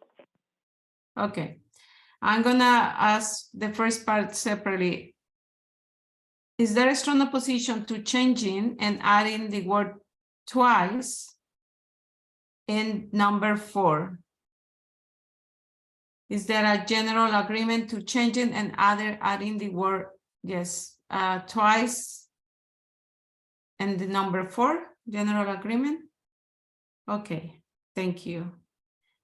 S1: Okay, I'm gonna ask the first part separately. Is there a strong opposition to changing and adding the word twice in number 4? Is there a general agreement to changing and adding the word, yes, twice and the number 4, general agreement? Okay, thank you.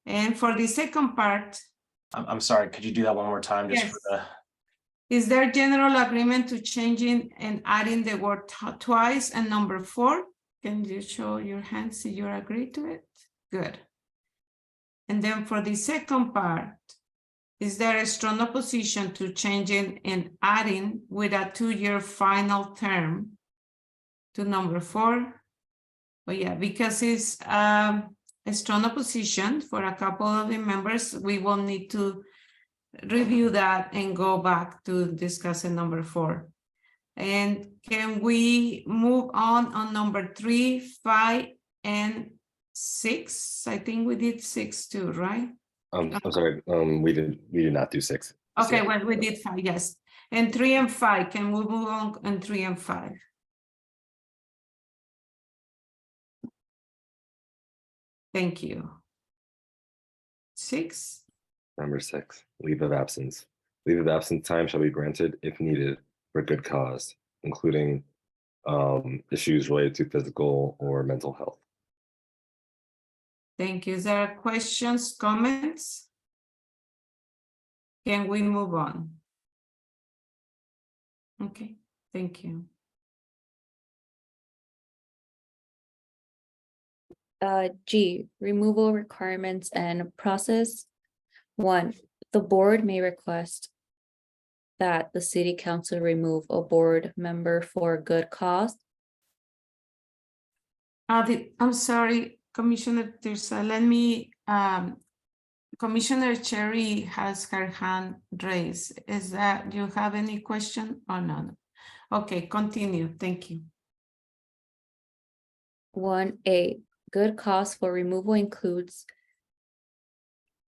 S1: And for the second part,
S2: I'm sorry, could you do that one more time just for the
S1: is there general agreement to changing and adding the word twice and number 4? Can you show your hands if you agree to it? Good. And then for the second part, is there a strong opposition to changing and adding with a 2-year final term to number 4? Oh yeah, because it's a strong opposition for a couple of the members, we will need to review that and go back to discussing number 4. And can we move on number 3, 5, and 6? I think we did 6 too, right?
S5: I'm sorry, we did not do 6.
S1: Okay, well, we did 5, yes. And 3 and 5, can we move on on 3 and 5? Thank you. 6.
S5: Number 6, leave of absence. Leave of absence time shall be granted if needed for good cause, including issues related to physical or mental health.
S1: Thank you. Is there questions, comments? Can we move on? Okay, thank you.
S6: G, removal requirements and process. 1, the board may request that the city council remove a board member for good cause.
S1: I'm sorry, Commissioner Tirsa, let me, Commissioner Cherry has her hand raised. Is that, do you have any question or not? Okay, continue, thank you.
S6: 1A, good cause for removal includes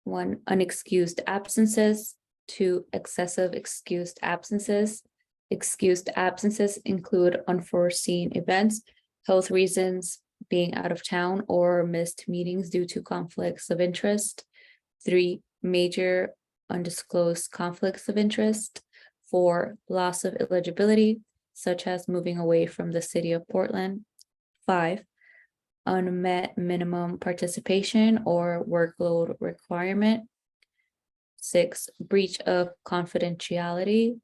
S6: 1, unexcused absences, 2, excessive excused absences. Excused absences include unforeseen events, health reasons, being out of town, or missed meetings due to conflicts of interest. 3, major undisclosed conflicts of interest. 4, loss of eligibility, such as moving away from the city of Portland. 5, unmet minimum participation or workload requirement. 6, breach of confidentiality.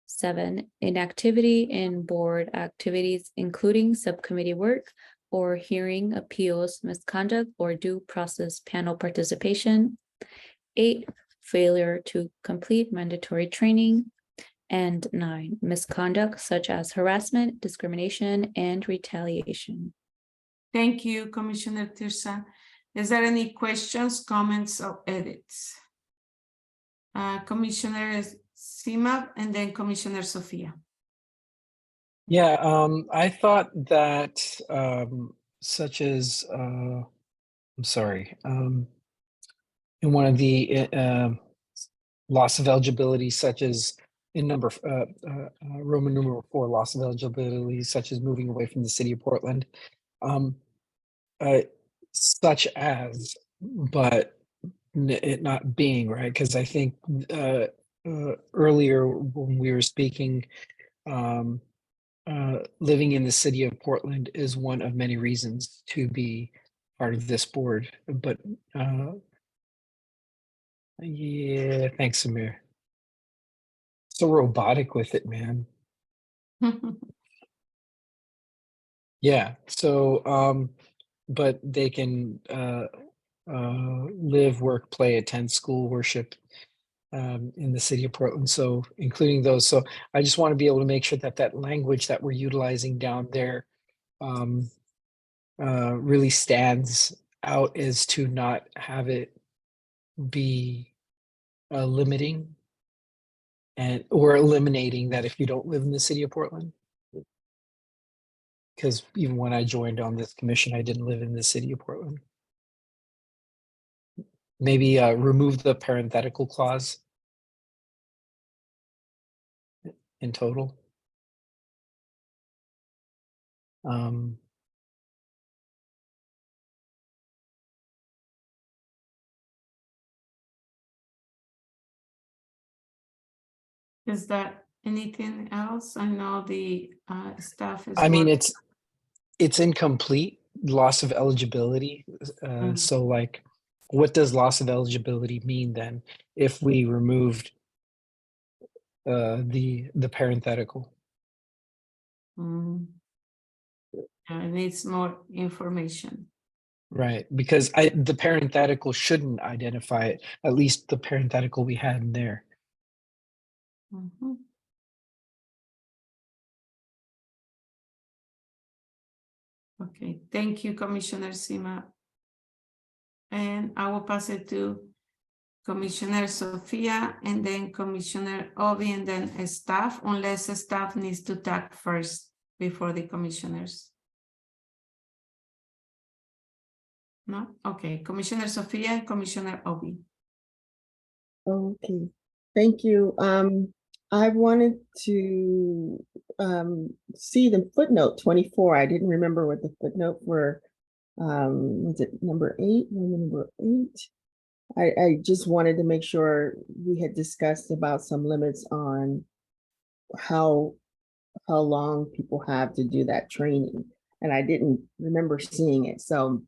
S6: 7, inactivity in board activities, including subcommittee work or hearing appeals, misconduct, or due process panel participation. 8, failure to complete mandatory training. And 9, misconduct such as harassment, discrimination, and retaliation.
S1: Thank you, Commissioner Tirsa. Is there any questions, comments, or edits? Commissioner Sima and then Commissioner Sophia.
S11: Yeah, I thought that such as, I'm sorry, in one of the loss of eligibility, such as in Roman numeral 4, loss of eligibility, such as moving away from the city of Portland, such as, but it not being, right? Because I think earlier when we were speaking, living in the city of Portland is one of many reasons to be part of this board, but yeah, thanks, Samir. So robotic with it, man. Yeah, so but they can live, work, play, attend school, worship in the city of Portland, so including those. So I just want to be able to make sure that that language that we're utilizing down there really stands out, as to not have it be limiting and or eliminating that if you don't live in the city of Portland. Because even when I joined on this commission, I didn't live in the city of Portland. Maybe remove the parenthetical clause in total.
S1: Is that anything else? I know the staff is.
S11: I mean,
S1: work-
S11: it's incomplete, loss of eligibility. So like, what does loss of eligibility mean then if we removed the parenthetical?
S1: It needs more information.
S11: Right, because the parenthetical shouldn't identify it, at least the parenthetical we had in there.
S1: Mhm. Okay, thank you, Commissioner Sima. And I will pass it to Commissioner Sophia and then Commissioner Obi and then staff, unless the staff needs to talk first before the commissioners. No? Okay, Commissioner Sophia and Commissioner Obi.
S10: Okay, thank you. I wanted to see the footnote 24. I didn't remember what the footnote were. Was it number 8? Number 8. I just wanted to make sure we had discussed about some limits on how long people have to do that training, and I didn't remember seeing it. So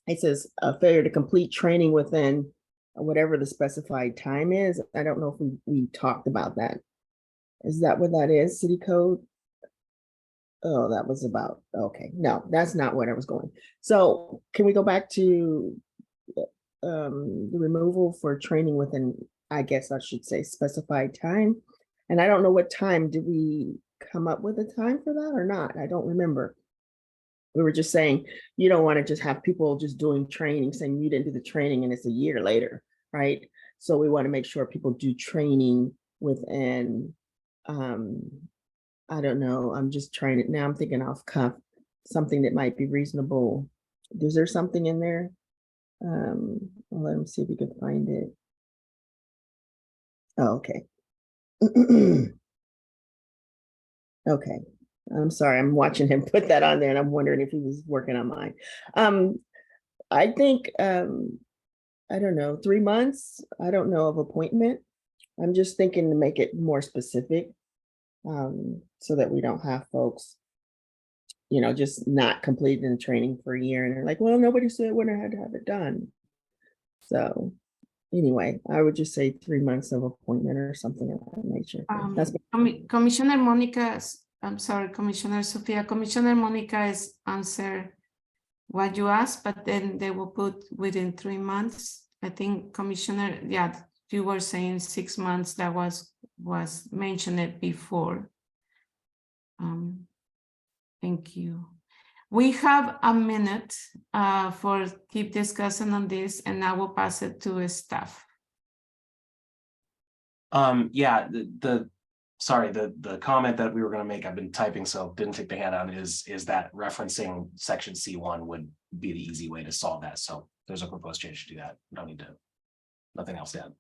S10: it says a failure to complete training within whatever the specified time is. I don't know if we talked about that. Is that what that is, city code? Oh, that was about, okay, no, that's not what I was going. So can we go back to the removal for training within, I guess I should say, specified time? And I don't know what time, did we come up with a time for that or not? I don't remember. We were just saying, you don't want to just have people just doing training, saying you didn't do the training and it's a year later, right? So we want to make sure people do training within, I don't know, I'm just trying it now. I'm thinking off cuff, something that might be reasonable. Is there something in there? Let me see if we can find it. Oh, okay. Okay. I'm sorry, I'm watching him put that on there and I'm wondering if he was working on mine. I think, I don't know, 3 months, I don't know of appointment. I'm just thinking to make it more specific, so that we don't have folks, you know, just not completing the training for a year and they're like, well, nobody said when I had to have it done. So anyway, I would just say 3 months of appointment or something of that nature. That's
S1: Commissioner Monica, I'm sorry, Commissioner Sophia, Commissioner Monica is answer what you asked, but then they will put within 3 months. I think Commissioner, yeah, you were saying 6 months, that was mentioned before. Thank you. We have a minute for keep discussing on this, and I will pass it to staff.
S2: Yeah, sorry, the comment that we were gonna make, I've been typing, so didn't take the hand on, is that referencing section C1 would be the easy way to solve that. So there's a proposed change to do that. Don't need to, nothing else to add.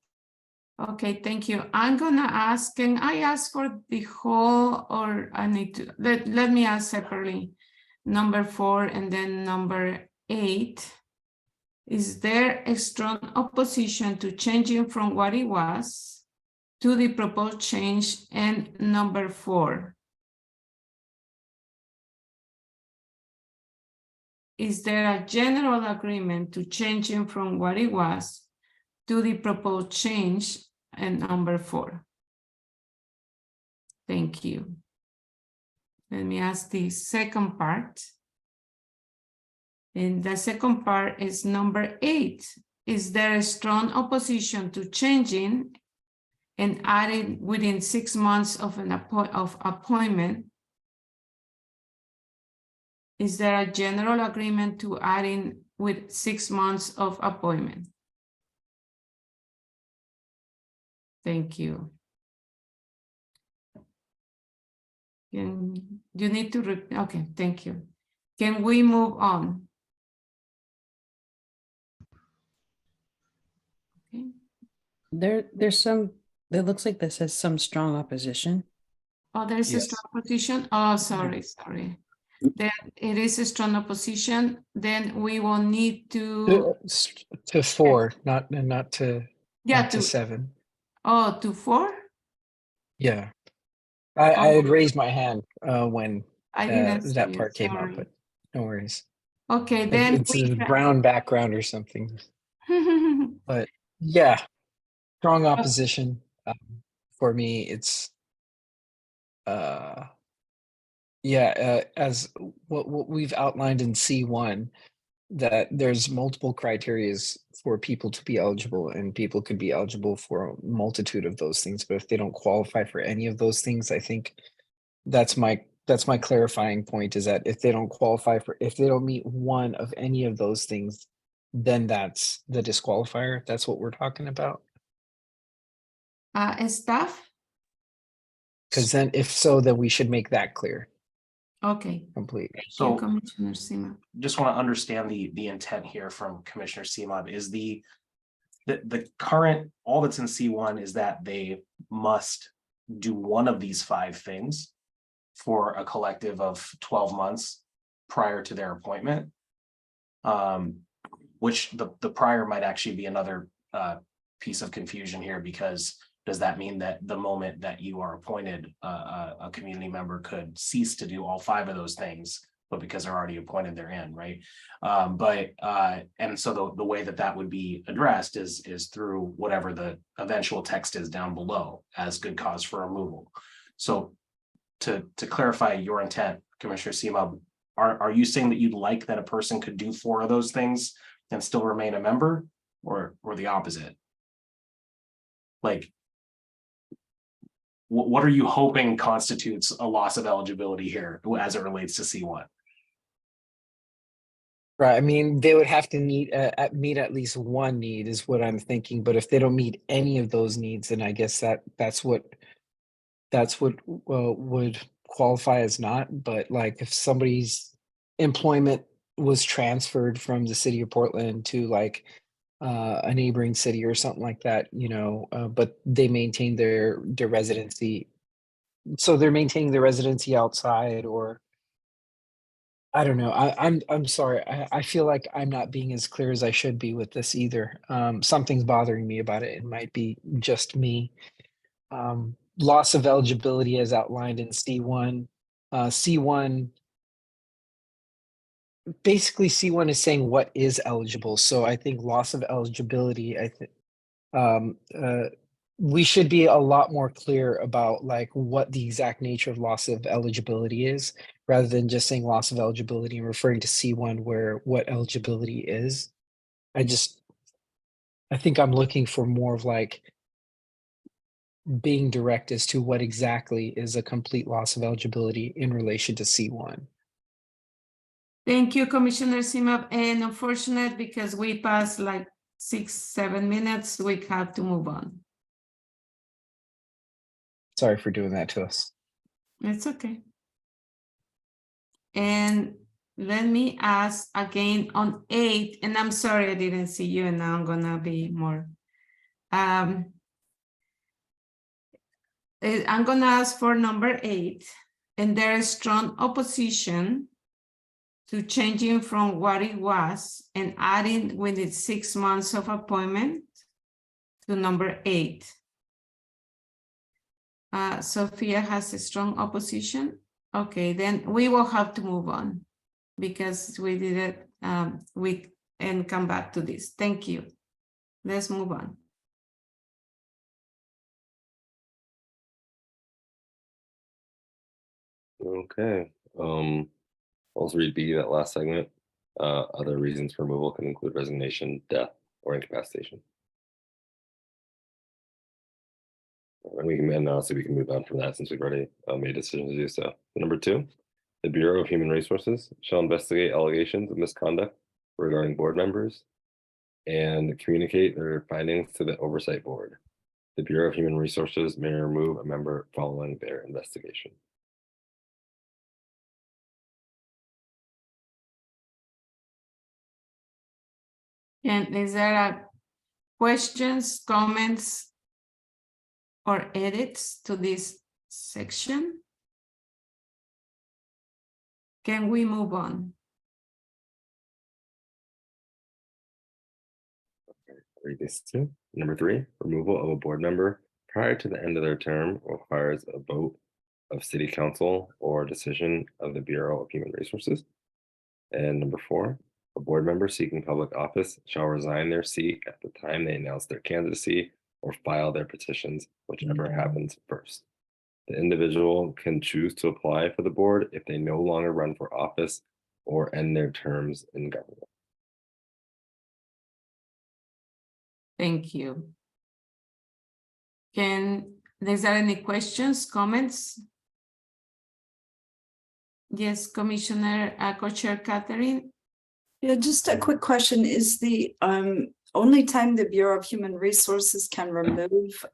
S1: Okay, thank you. I'm gonna ask, can I ask for the whole, or I need to, let me ask separately. Number 4 and then number 8. Is there a strong opposition to changing from what it was to the proposed change? And number 4. Is there a general agreement to changing from what it was to the proposed change? And number 4. Thank you. Let me ask the second part. And the second part is number 8. Is there a strong opposition to changing and adding within 6 months of an appointment? Is there a general agreement to adding with 6 months of appointment? Thank you. You need to, okay, thank you. Can we move on? Okay.
S13: There's some, it looks like this has some strong opposition.
S1: Oh, there's a
S3: Yes.
S1: strong opposition. Oh, sorry. Then it is a strong opposition. Then we will need to,
S11: To 4, not to,
S1: yeah,
S11: not to 7.
S1: Oh, to 4?
S11: Yeah. I
S1: Oh.
S11: had raised my hand when
S1: I didn't see
S11: that
S1: it,
S11: part came up,
S1: sorry.
S11: but no worries.
S1: Okay, then
S11: It's a brown background or something.
S1: we
S11: But yeah, strong opposition. For me, it's as what we've outlined in C1, that there's multiple criterias for people to be eligible, and people could be eligible for a multitude of those things. But if they don't qualify for any of those things, I think that's my clarifying point, is that if they don't qualify for, if they don't meet one of any of those things, then that's the disqualifier. That's what we're talking about.
S1: staff?
S11: Because then if so, then we should make that clear
S1: Okay,
S11: completely.
S1: thank you,
S2: So
S1: Commissioner Sima.
S2: just want to understand the intent here from Commissioner Seemob. Is the current, all that's in C1 is that they must do one of these 5 things for a collective of 12 months prior to their appointment. Which the prior might actually be another piece of confusion here, because does that mean that the moment that you are appointed, a community member could cease to do all 5 of those things, but because they're already appointed, they're in, right? And so the way that would be addressed is through whatever the eventual text is down below as good cause for removal. So to clarify your intent, Commissioner Seemob, are you saying that you'd like that a person could do 4 of those things and still remain a member, or the opposite? Like, what are you hoping constitutes a loss of eligibility here as it relates to C1?
S11: Right. I mean, they would have to meet at least one need is what I'm thinking. But if they don't meet any of those needs, then I guess that's what would qualify as not. But like if somebody's employment was transferred from the city of Portland to like a neighboring city or something like that, but they maintain their residency. So they're maintaining their residency outside, or I don't know. I'm sorry. I feel like I'm not being as clear as I should be with this either. Something's bothering me about it. It might be just me. Loss of eligibility as outlined in C1. C1, basically C1 is saying what is eligible. So I think loss of eligibility, we should be a lot more clear about like what the exact nature of loss of eligibility is, rather than just saying loss of eligibility and referring to C1 where what eligibility is. I think I'm looking for more of like being direct as to what exactly is a complete loss of eligibility in relation to C1.
S1: Thank you, Commissioner Sima. And unfortunate, because we passed like 6-7 minutes, we have to move on.
S11: Sorry for doing that to us.
S1: It's okay. And let me ask again on 8, and I'm sorry I didn't see you, and now I'm gonna be more. I'm gonna ask for number 8, and there is strong opposition to changing from what it was and adding within 6 months of appointment to number 8. Sophia has a strong opposition. Okay, then we will have to move on because we did it and come back to this. Thank you. Let's move on.
S5: Okay, I'll read B, that last segment. Other reasons for removal can include resignation, death, or incapacitation. And we can, so we can move on from that since we've already made a decision to do so. Number 2, the Bureau of Human Resources shall investigate allegations of misconduct regarding board members and communicate their findings to the Oversight Board. The Bureau of Human Resources may remove a member following their investigation.
S1: And is there questions, comments, or edits to this section? Can we move on?
S5: Read this too. Number 3, removal of a board member prior to the end of their term requires a vote of City Council or decision of the Bureau of Human Resources. And number 4, a board member seeking public office shall resign their seat at the time they announce their candidacy or file their petitions, whichever happens first. The individual can choose to apply for the board if they no longer run for office or end their terms in government.
S1: Thank you. Is there any questions, comments? Yes, Commissioner Co-Chair Catherine.
S4: Yeah, just a quick question. Is the only time the Bureau of Human Resources can remove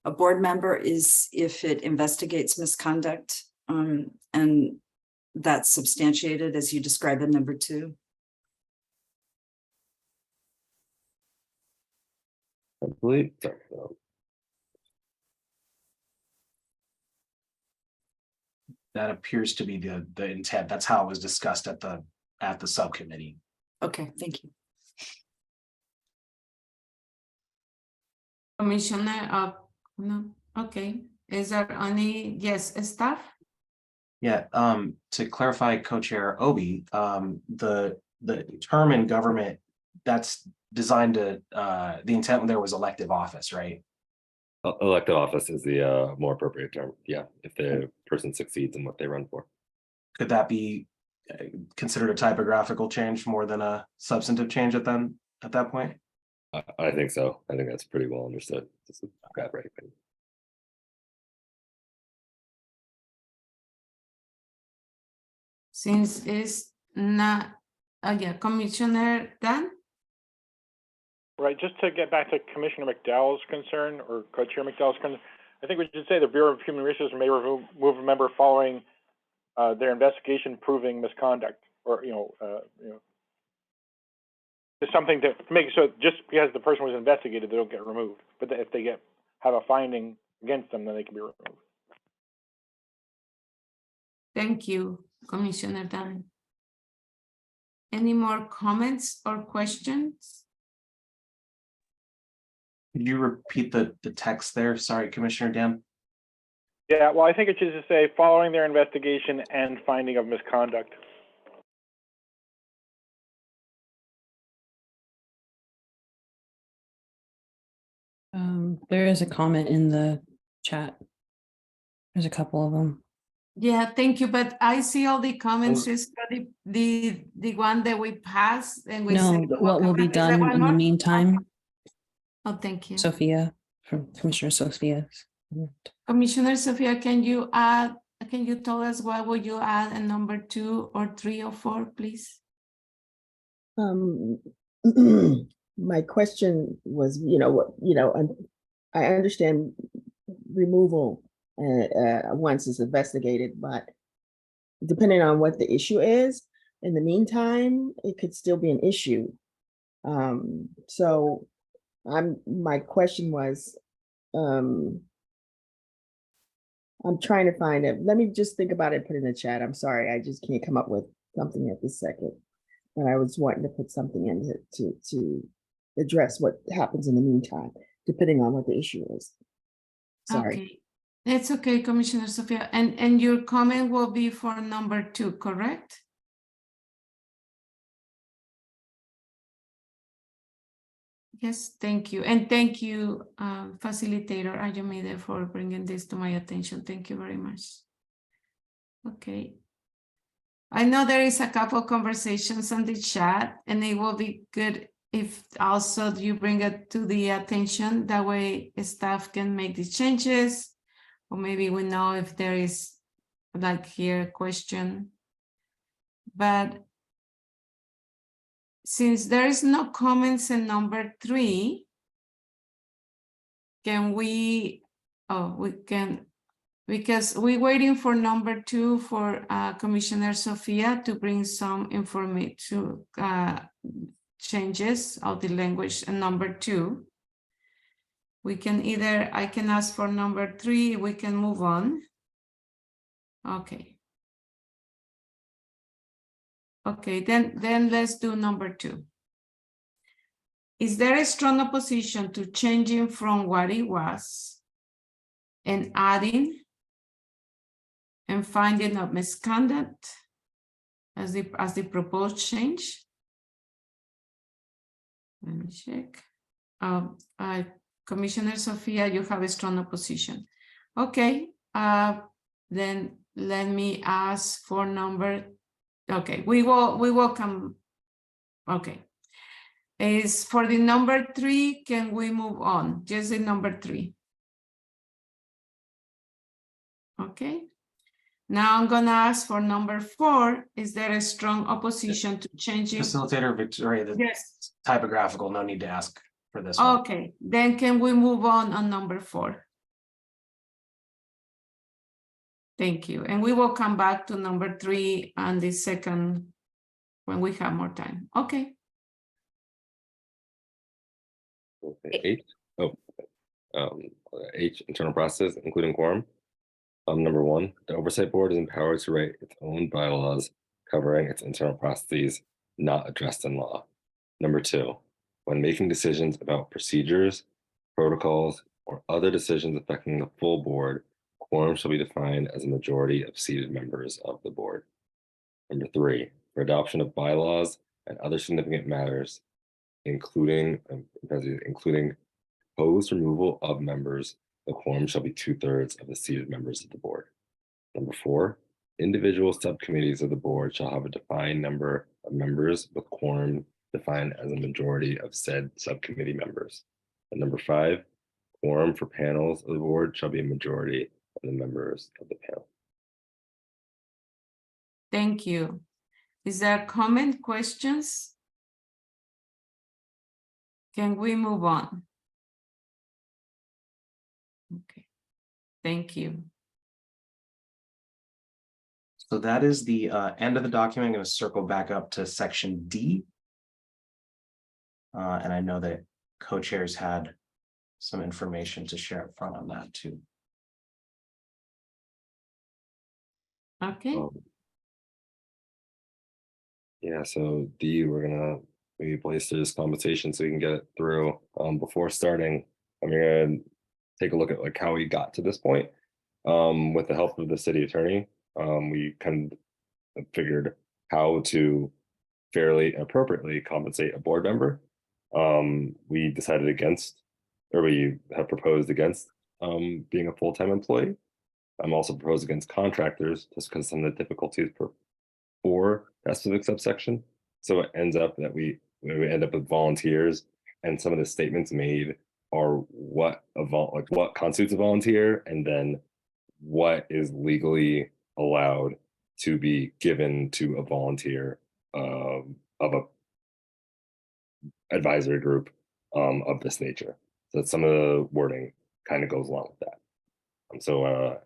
S4: a board member is if it investigates misconduct, and that's substantiated as you describe in number 2?
S5: I believe
S2: that appears to be the intent. That's how it was discussed at the subcommittee.
S4: Okay, thank you.
S1: Commissioner, no, okay. Is there any, yes, staff?
S2: Yeah, to clarify, Co-Chair Obi, the term in government, that's designed to, the intent there was elective office, right?
S5: elected office is the more appropriate term. Yeah, if the person succeeds in what they run for.
S2: Could that be considered a typographical change more than a substantive change at that point?
S5: I think so. I think that's pretty well understood. This is grab right opinion.
S1: Since it's not, yeah, Commissioner Dan?
S9: Right, just to get back to Commissioner McDowell's concern, or Co-Chair McDowell's concern, I think we should say the Bureau of Human Resources may remove a member following their investigation proving misconduct, or just something to make so just because the person was investigated, they don't get removed. But if they have a finding against them, then they can be removed.
S1: Thank you, Commissioner Dan. Any more comments or questions?
S2: Could you repeat the text there? Sorry, Commissioner Dan.
S9: Yeah, well, I think it should just say following their investigation and finding of misconduct.
S13: There is a comment in the chat. There's a couple of them.
S1: Yeah, thank you. But I see all the comments. Is the one that we passed and we
S13: No,
S1: said,
S13: what will be
S1: is there
S13: done
S1: one
S13: in the
S1: more?
S13: meantime,
S1: Oh, thank you.
S13: Sophia, from Commissioner Sophia.
S1: Commissioner Sophia, can you tell us what would you add in number 2 or 3 or 4, please?
S10: My question was, I understand removal once it's investigated, but depending on what the issue is, in the meantime, it could still be an issue. So my question was, I'm trying to find it. Let me just think about it and put it in the chat. I'm sorry, I just can't come up with something at this second. But I was wanting to put something in to address what happens in the meantime, depending on what the issue is. Sorry.
S1: Okay, it's okay, Commissioner Sophia. And your comment will be for number 2, correct? Yes, thank you. And thank you, Facilitator Ayomide, for bringing this to my attention. Thank you very much. Okay. I know there is a couple conversations on the chat, and it will be good if also you bring it to the attention. That way staff can make the changes, or maybe we know if there is like here a question. But since there is no comments in number 3, can we, we can, because we're waiting for number 2 for Commissioner Sophia to bring some information, changes of the language in number 2. We can either, I can ask for number 3, we can move on. Okay. Okay, then let's do number 2. Is there a strong opposition to changing from what it was and adding and finding of misconduct as the proposed change? Let me check. Commissioner Sophia, you have a strong opposition. Okay, then let me ask for number. Okay, we will come. Okay, is for the number 3. Can we move on? Just the number 3. Okay. Now I'm gonna ask for number 4. Is there a strong opposition to changing?
S2: Facilitator Victoria,
S1: Yes.
S2: typographical, no need to ask for this one.
S1: Okay, then can we move on number 4? Thank you. And we will come back to number 3 and the second when we have more time. Okay.
S5: Okay, H, internal process, including quorum. Number 1, the oversight board is empowered to write its own bylaws covering its internal processes not addressed in law. Number 2, when making decisions about procedures, protocols, or other decisions affecting the full board, quorum shall be defined as a majority of seated members of the board. Number 3, for adoption of bylaws and other significant matters, including proposed removal of members, the quorum shall be 2/3 of the seated members of the board. Number 4, individual subcommittees of the board shall have a defined number of members with quorum defined as a majority of said subcommittee members. And number 5, quorum for panels of the board shall be a majority of the members of the panel.
S1: Thank you. Is there comment, questions? Can we move on? Okay, thank you.
S2: So that is the end of the document. I'm going to circle back up to section D. And I know that co-chairs had some information to share up front on that too.
S1: Okay.
S5: Yeah, so D, we're gonna maybe place through this conversation so we can get it through. Before starting, I'm gonna take a look at like how we got to this point. With the help of the city attorney, we kind of figured how to fairly and appropriately compensate a board member. We decided against, or we have proposed against being a full-time employee. I'm also proposed against contractors just because some of the difficulties for that specific subsection. So it ends up that we end up with volunteers, and some of the statements made are what constitutes a volunteer, and then what is legally allowed to be given to a volunteer of a advisory group of this nature. So some of the wording kind of goes along with that. So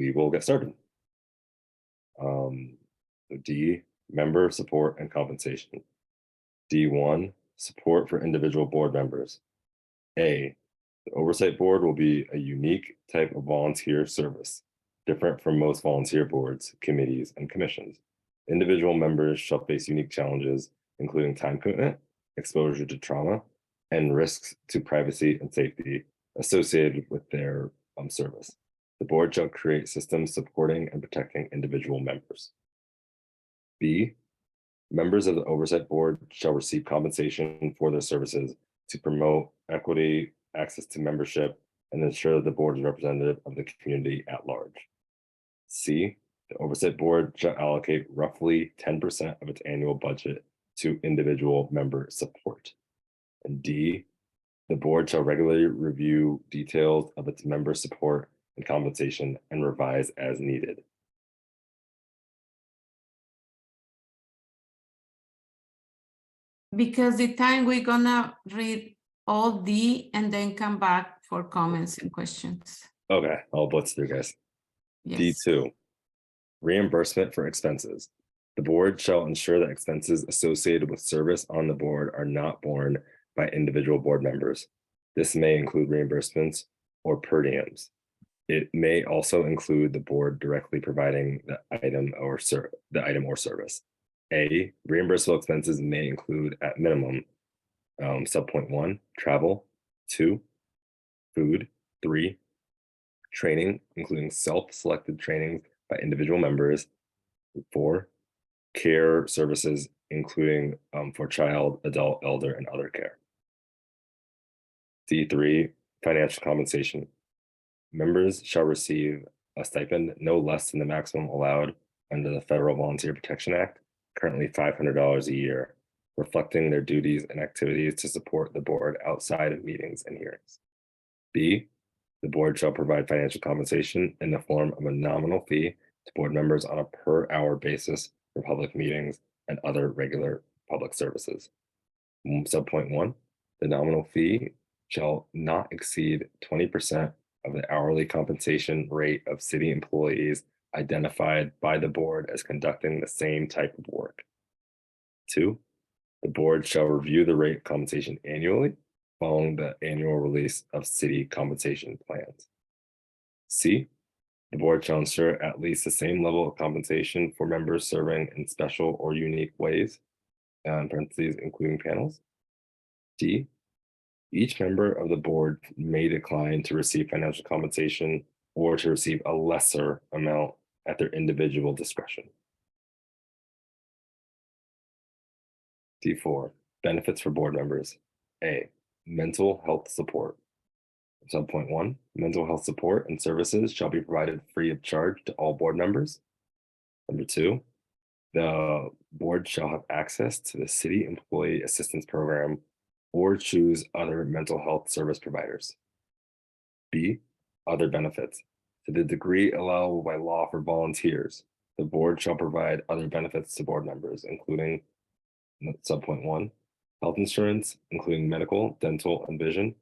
S5: we will get started. D, member support and compensation. D1, support for individual board members. A, the oversight board will be a unique type of volunteer service, different from most volunteer boards, committees, and commissions. Individual members shall face unique challenges, including time commitment, exposure to trauma, and risks to privacy and safety associated with their service. The board shall create systems supporting and protecting individual members. B, members of the oversight board shall receive compensation for their services to promote equity, access to membership, and ensure that the board is representative of the community at large. C, the oversight board shall allocate roughly 10% of its annual budget to individual member support. And D, the board shall regularly review details of its member support and compensation and revise as needed.
S1: Because the time we're gonna read all D and then come back for comments and questions.
S5: Okay, I'll blitz through, guys.
S1: Yes.
S5: D2, reimbursement for expenses. The board shall ensure that expenses associated with service on the board are not borne by individual board members. This may include reimbursements or per diems. It may also include the board directly providing the item or service. A, reimbursable expenses may include at minimum subpoint 1, travel, 2, food, 3, training, including self-selected trainings by individual members, 4, care services, including for child, adult, elder, and other care. D3, financial compensation. Members shall receive a stipend no less than the maximum allowed under the Federal Volunteer Protection Act, currently $500 a year, reflecting their duties and activities to support the board outside of meetings and hearings. B, the board shall provide financial compensation in the form of a nominal fee to board members on a per hour basis for public meetings and other regular public services. Subpoint 1, the nominal fee shall not exceed 20% of the hourly compensation rate of city employees identified by the board as conducting the same type of work. 2, the board shall review the rate of compensation annually following the annual release of city compensation plans. C, the board shall ensure at least the same level of compensation for members serving in special or unique ways, in parentheses, including panels. D, each member of the board may decline to receive financial compensation or to receive a lesser amount at their individual discretion. D4, benefits for board members. A, mental health support. Subpoint 1, mental health support and services shall be provided free of charge to all board members. Number 2, the board shall have access to the City Employee Assistance Program or choose other mental health service providers. B, other benefits. To the degree allowable by law for volunteers, the board shall provide other benefits to board members, including subpoint 1, health insurance, including medical, dental, and vision.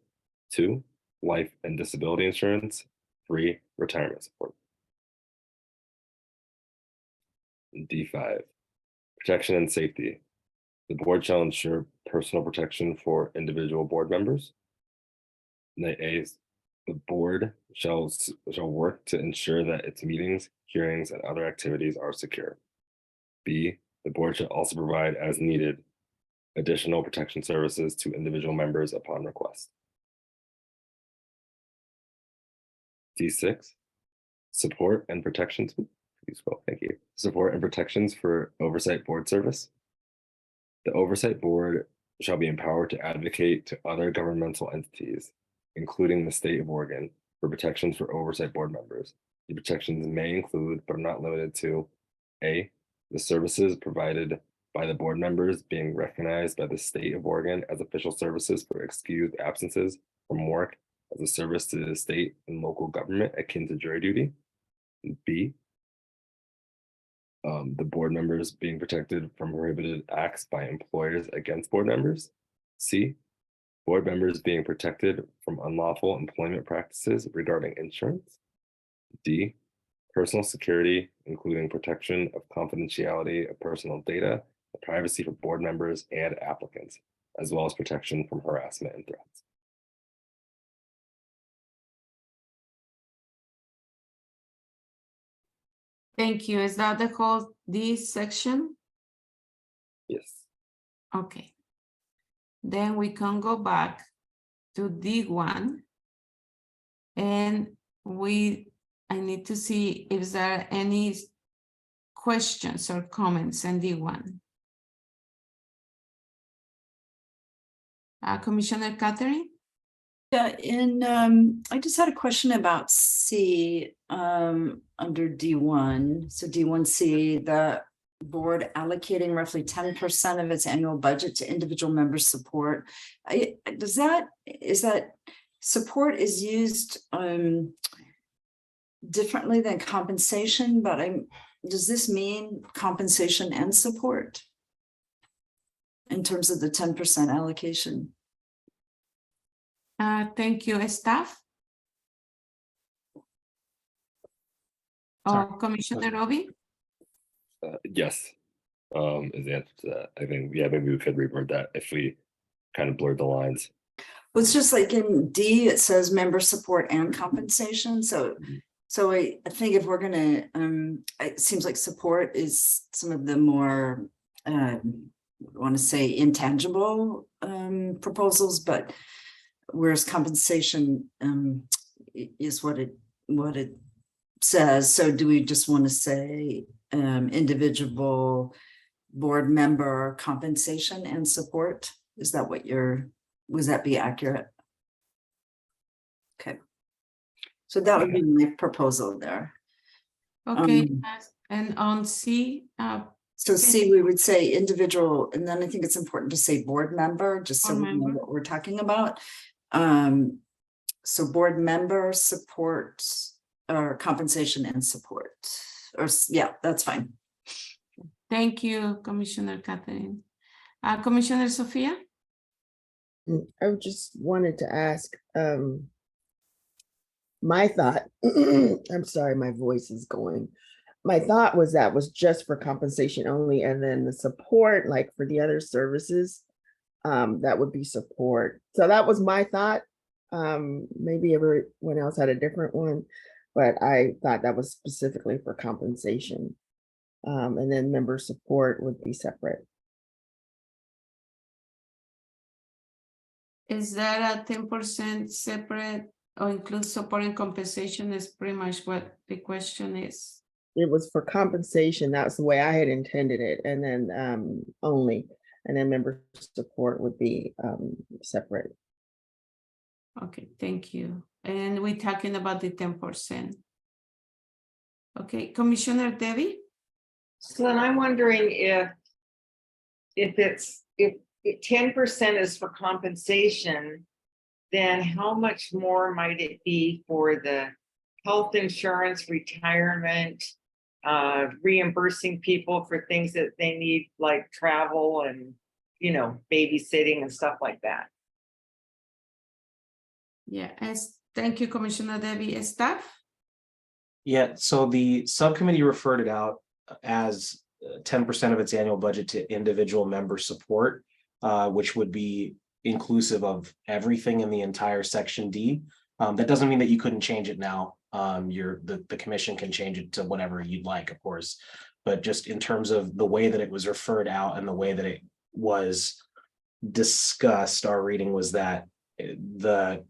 S5: 2, life and disability insurance. 3, retirement support. D5, protection and safety. The board shall ensure personal protection for individual board members. A, the board shall work to ensure that its meetings, hearings, and other activities are secure. B, the board shall also provide as needed additional protection services to individual members upon request. D6, support and protections. Thank you. Support and protections for oversight board service. The oversight board shall be empowered to advocate to other governmental entities, including the state of Oregon, for protections for oversight board members. The protections may include, but are not limited to, A, the services provided by the board members being recognized by the state of Oregon as official services for excused absences from work as a service to the state and local government akin to jury duty. And B, the board members being protected from prohibited acts by employers against board members. C, board members being protected from unlawful employment practices regarding insurance. D, personal security, including protection of confidentiality of personal data, the privacy for board members and applicants, as well as protection from harassment and threats.
S1: Thank you. Is that the whole D section?
S5: Yes.
S1: Okay. Then we can go back to D1. And I need to see if there are any questions or comments in D1. Commissioner Catherine?
S4: Yeah, I just had a question about C, under D1. So D1C, the board allocating roughly 10% of its annual budget to individual member support. Is that support is used, differently than compensation, but does this mean compensation and support? In terms of the 10% allocation?
S1: Thank you. Staff?
S2: Sorry.
S1: Commissioner Roby?
S5: Yes, is the answer to that. I think, yeah, maybe we could reword that if we kind of blurred the lines.
S4: Well, it's just like in D, it says member support and compensation. So I think if we're gonna, it seems like support is some of the more, I want to say intangible proposals, but whereas compensation is what it says. So do we just want to say individual board member compensation and support? Is that what would that be accurate? Okay. So that would be my proposal there.
S1: Okay, and on C,
S4: So C, we would say individual, and then I think it's important to say board member, just so
S1: Board
S4: we know
S1: member.
S4: what we're talking about. So board member support or compensation and support, or yeah, that's fine.
S1: thank you, Commissioner Catherine. Commissioner Sophia?
S10: I just wanted to ask, my thought, I'm sorry, my voice is going. My thought was that was just for compensation only, and then the support, like for the other services, that would be support. So that was my thought. Maybe everyone else had a different one, but I thought that was specifically for compensation. And then member support would be separate.
S1: Is that a 10% separate or include support and compensation is pretty much what the question is.
S10: It was for compensation. That's the way I had intended it. And then only, and then member support would be separate.
S1: Okay, thank you. And we're talking about the 10%. Okay, Commissioner Debbie?
S7: So then I'm wondering if 10% is for compensation, then how much more might it be for the health insurance, retirement, reimbursing people for things that they need, like travel and, babysitting and stuff like that?
S1: Yeah, thank you, Commissioner Debbie. Staff?
S2: Yeah, so the subcommittee referred it out as 10% of its annual budget to individual member support, which would be inclusive of everything in the entire section D. That doesn't mean that you couldn't change it now. The commission can change it to whatever you'd like, of course, but just in terms of the way that it was referred out and the way that it was discussed, our reading was that the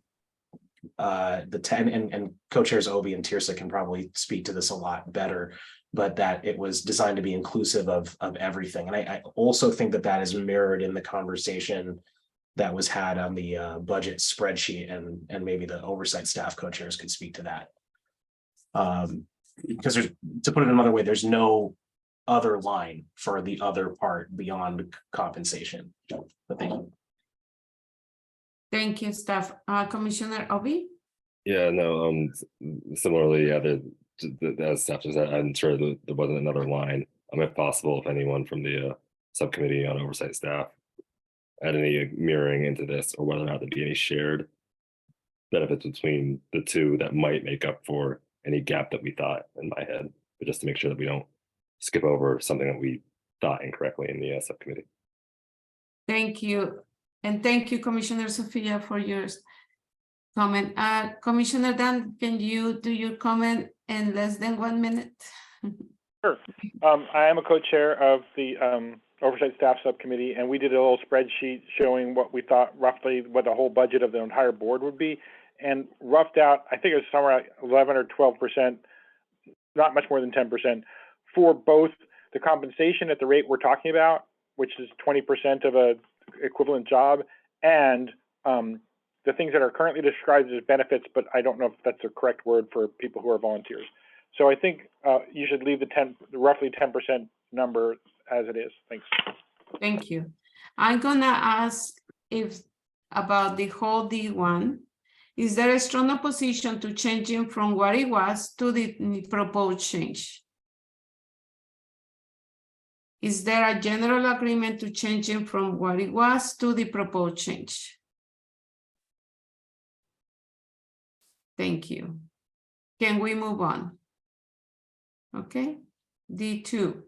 S2: 10 and co-chairs Obi and Tirsa can probably speak to this a lot better, but that it was designed to be inclusive of everything. And I also think that that is mirrored in the conversation that was had on the budget spreadsheet, and maybe the oversight staff co-chairs could speak to that. Because to put it another way, there's no other line for the other part beyond compensation. But thank you.
S1: Thank you, staff. Commissioner Obi?
S5: Yeah, no, similarly, yeah, as staff said, I'm sure that there wasn't another line. If possible, if anyone from the subcommittee on oversight staff had any mirroring into this, or whether or not there'd be any shared benefits between the two that might make up for any gap that we thought in my head, but just to make sure that we don't skip over something that we thought incorrectly in the subcommittee.
S1: Thank you. And thank you, Commissioner Sophia, for your comment. Commissioner Dan, can you do your comment in less than 1 minute?
S9: Sure. I am a co-chair of the Oversight Staff Subcommittee, and we did a little spreadsheet showing what we thought roughly what the whole budget of the entire board would be. And roughed out, I think it was somewhere at 11 or 12%, not much more than 10%, for both the compensation at the rate we're talking about, which is 20% of a equivalent job, and the things that are currently described as benefits, but I don't know if that's a correct word for people who are volunteers. So I think you should leave the roughly 10% number as it is. Thanks.
S1: Thank you. I'm gonna ask about the whole D1. Is there a strong opposition to changing from what it was to the proposed change? Is there a general agreement to changing from what it was to the proposed change? Thank you. Can we move on? Okay. D2.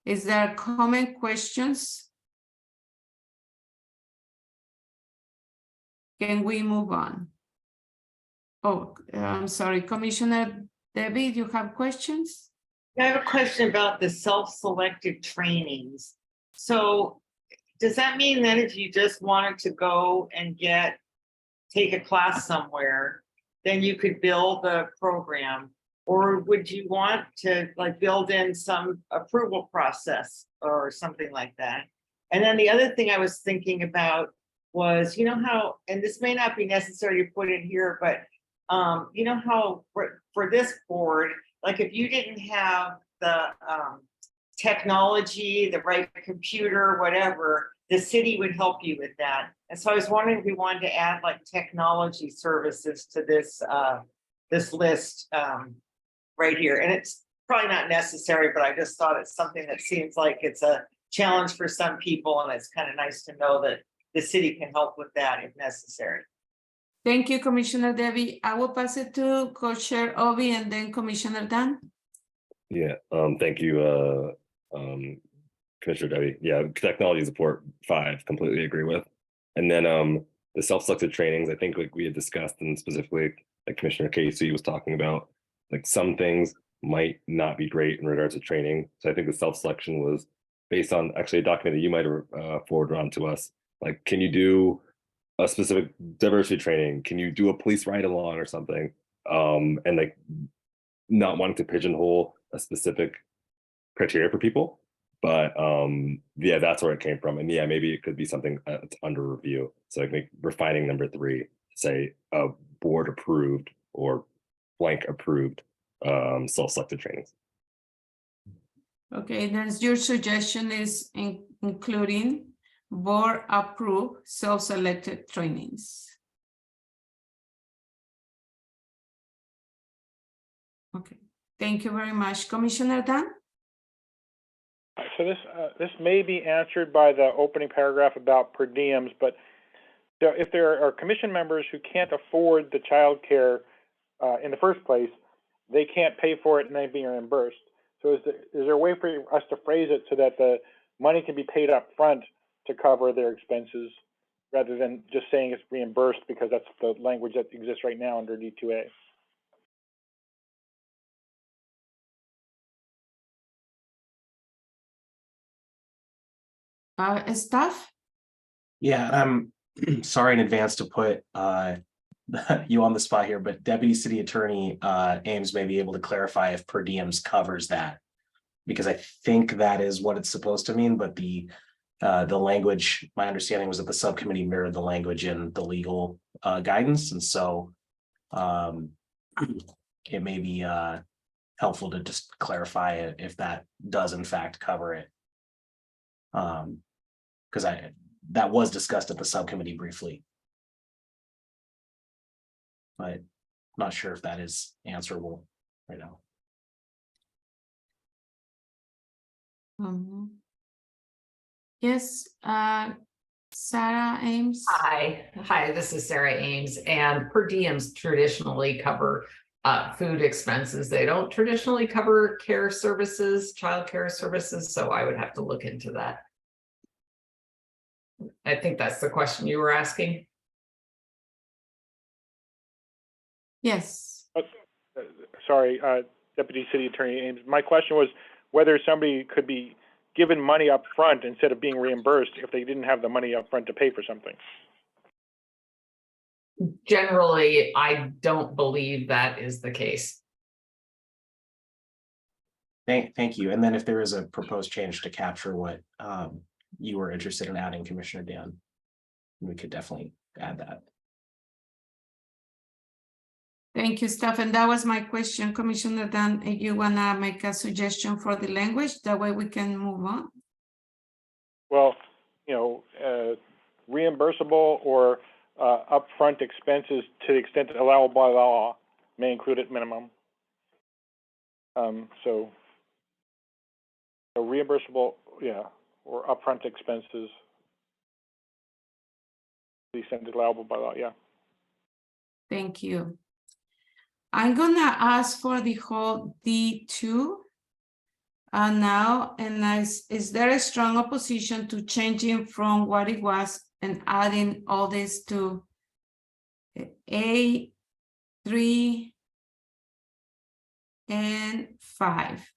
S1: Is there comment, questions? Can we move on? Oh, I'm sorry, Commissioner Debbie, you have questions?
S7: I have a question about the self-selected trainings. So does that mean that if you just wanted to go and take a class somewhere, then you could build the program? Or would you want to build in some approval process or something like that? And then the other thing I was thinking about was, you know how, and this may not be necessary to put in here, but you know how for this board, if you didn't have the technology, the right computer, whatever, the city would help you with that. And so I was wondering if we wanted to add technology services to this this list right here. And it's probably not necessary, but I just thought it's something that seems like it's a challenge for some people, and it's kind of nice to know that the city can help with that if necessary.
S1: Thank you, Commissioner Debbie. I will pass it to Co-Chair Obi and then Commissioner Dan.
S5: Yeah, thank you, Commissioner Debbie. Yeah, technology support 5, completely agree with. And then the self-selected trainings, I think we had discussed, and specifically Commissioner Casey was talking about, some things might not be great in regards to training. So I think the self-selection was based on actually a document that you might have forwarded on to us. Can you do a specific diversity training? Can you do a police ride along or something? And not wanting to pigeonhole a specific criteria for people, but yeah, that's where it came from. And yeah, maybe it could be something that's under review. So I think refining number 3, say board approved or blank approved self-selected trainings.
S1: Okay, then your suggestion is including board approved self-selected trainings. Okay, thank you very much. Commissioner Dan?
S9: So this may be answered by the opening paragraph about per diems, but if there are commission members who can't afford the child care in the first place, they can't pay for it and then be reimbursed. So is there a way for us to phrase it so that the money can be paid up front to cover their expenses rather than just saying it's reimbursed, because that's the language that exists right now under D2A?
S1: Staff?
S2: Yeah, I'm sorry in advance to put you on the spot here, but Deputy City Attorney Ames may be able to clarify if per diems covers that, because I think that is what it's supposed to mean, but the language, my understanding was that the subcommittee mirrored the language in the legal guidance, and so it may be helpful to just clarify it if that does in fact cover it. Because that was discussed at the subcommittee briefly, but not sure if that is answerable right now.
S1: Yes, Sarah Ames.
S14: Hi, this is Sarah Ames, and per diems traditionally cover food expenses. They don't traditionally cover care services, childcare services, so I would have to look into that. I think that's the question you were asking.
S1: Yes.
S9: Sorry, Deputy City Attorney Ames. My question was whether somebody could be given money up front instead of being reimbursed if they didn't have the money up front to pay for something.
S14: Generally, I don't believe that is the case.
S2: Thank you. And then if there is a proposed change to capture what you were interested in adding, Commissioner Dan, we could definitely add that.
S1: Thank you, Steph. And that was my question, Commissioner Dan. If you wanna make a suggestion for the language, that way we can move on.
S9: Well, you know, reimbursable or upfront expenses to the extent allowable by law may include at minimum. So reimbursable, yeah, or upfront expenses to the extent allowable by law, yeah.
S1: Thank you. I'm gonna ask for the whole D2 now, and is there a strong opposition to changing from what it was and adding all this to A3 and 5?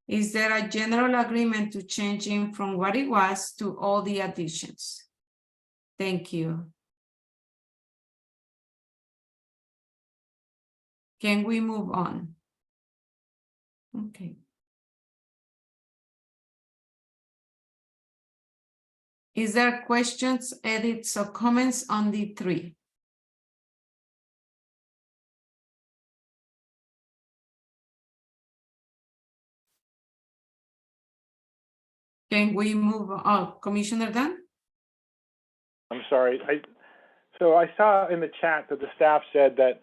S1: Is there a general agreement to changing from what it was to all the additions? Thank you. Can we move on? Okay. Is there questions, edits, or comments on the 3? Can we move on? Oh, Commissioner Dan?
S9: I'm sorry. So I saw in the chat that the staff said that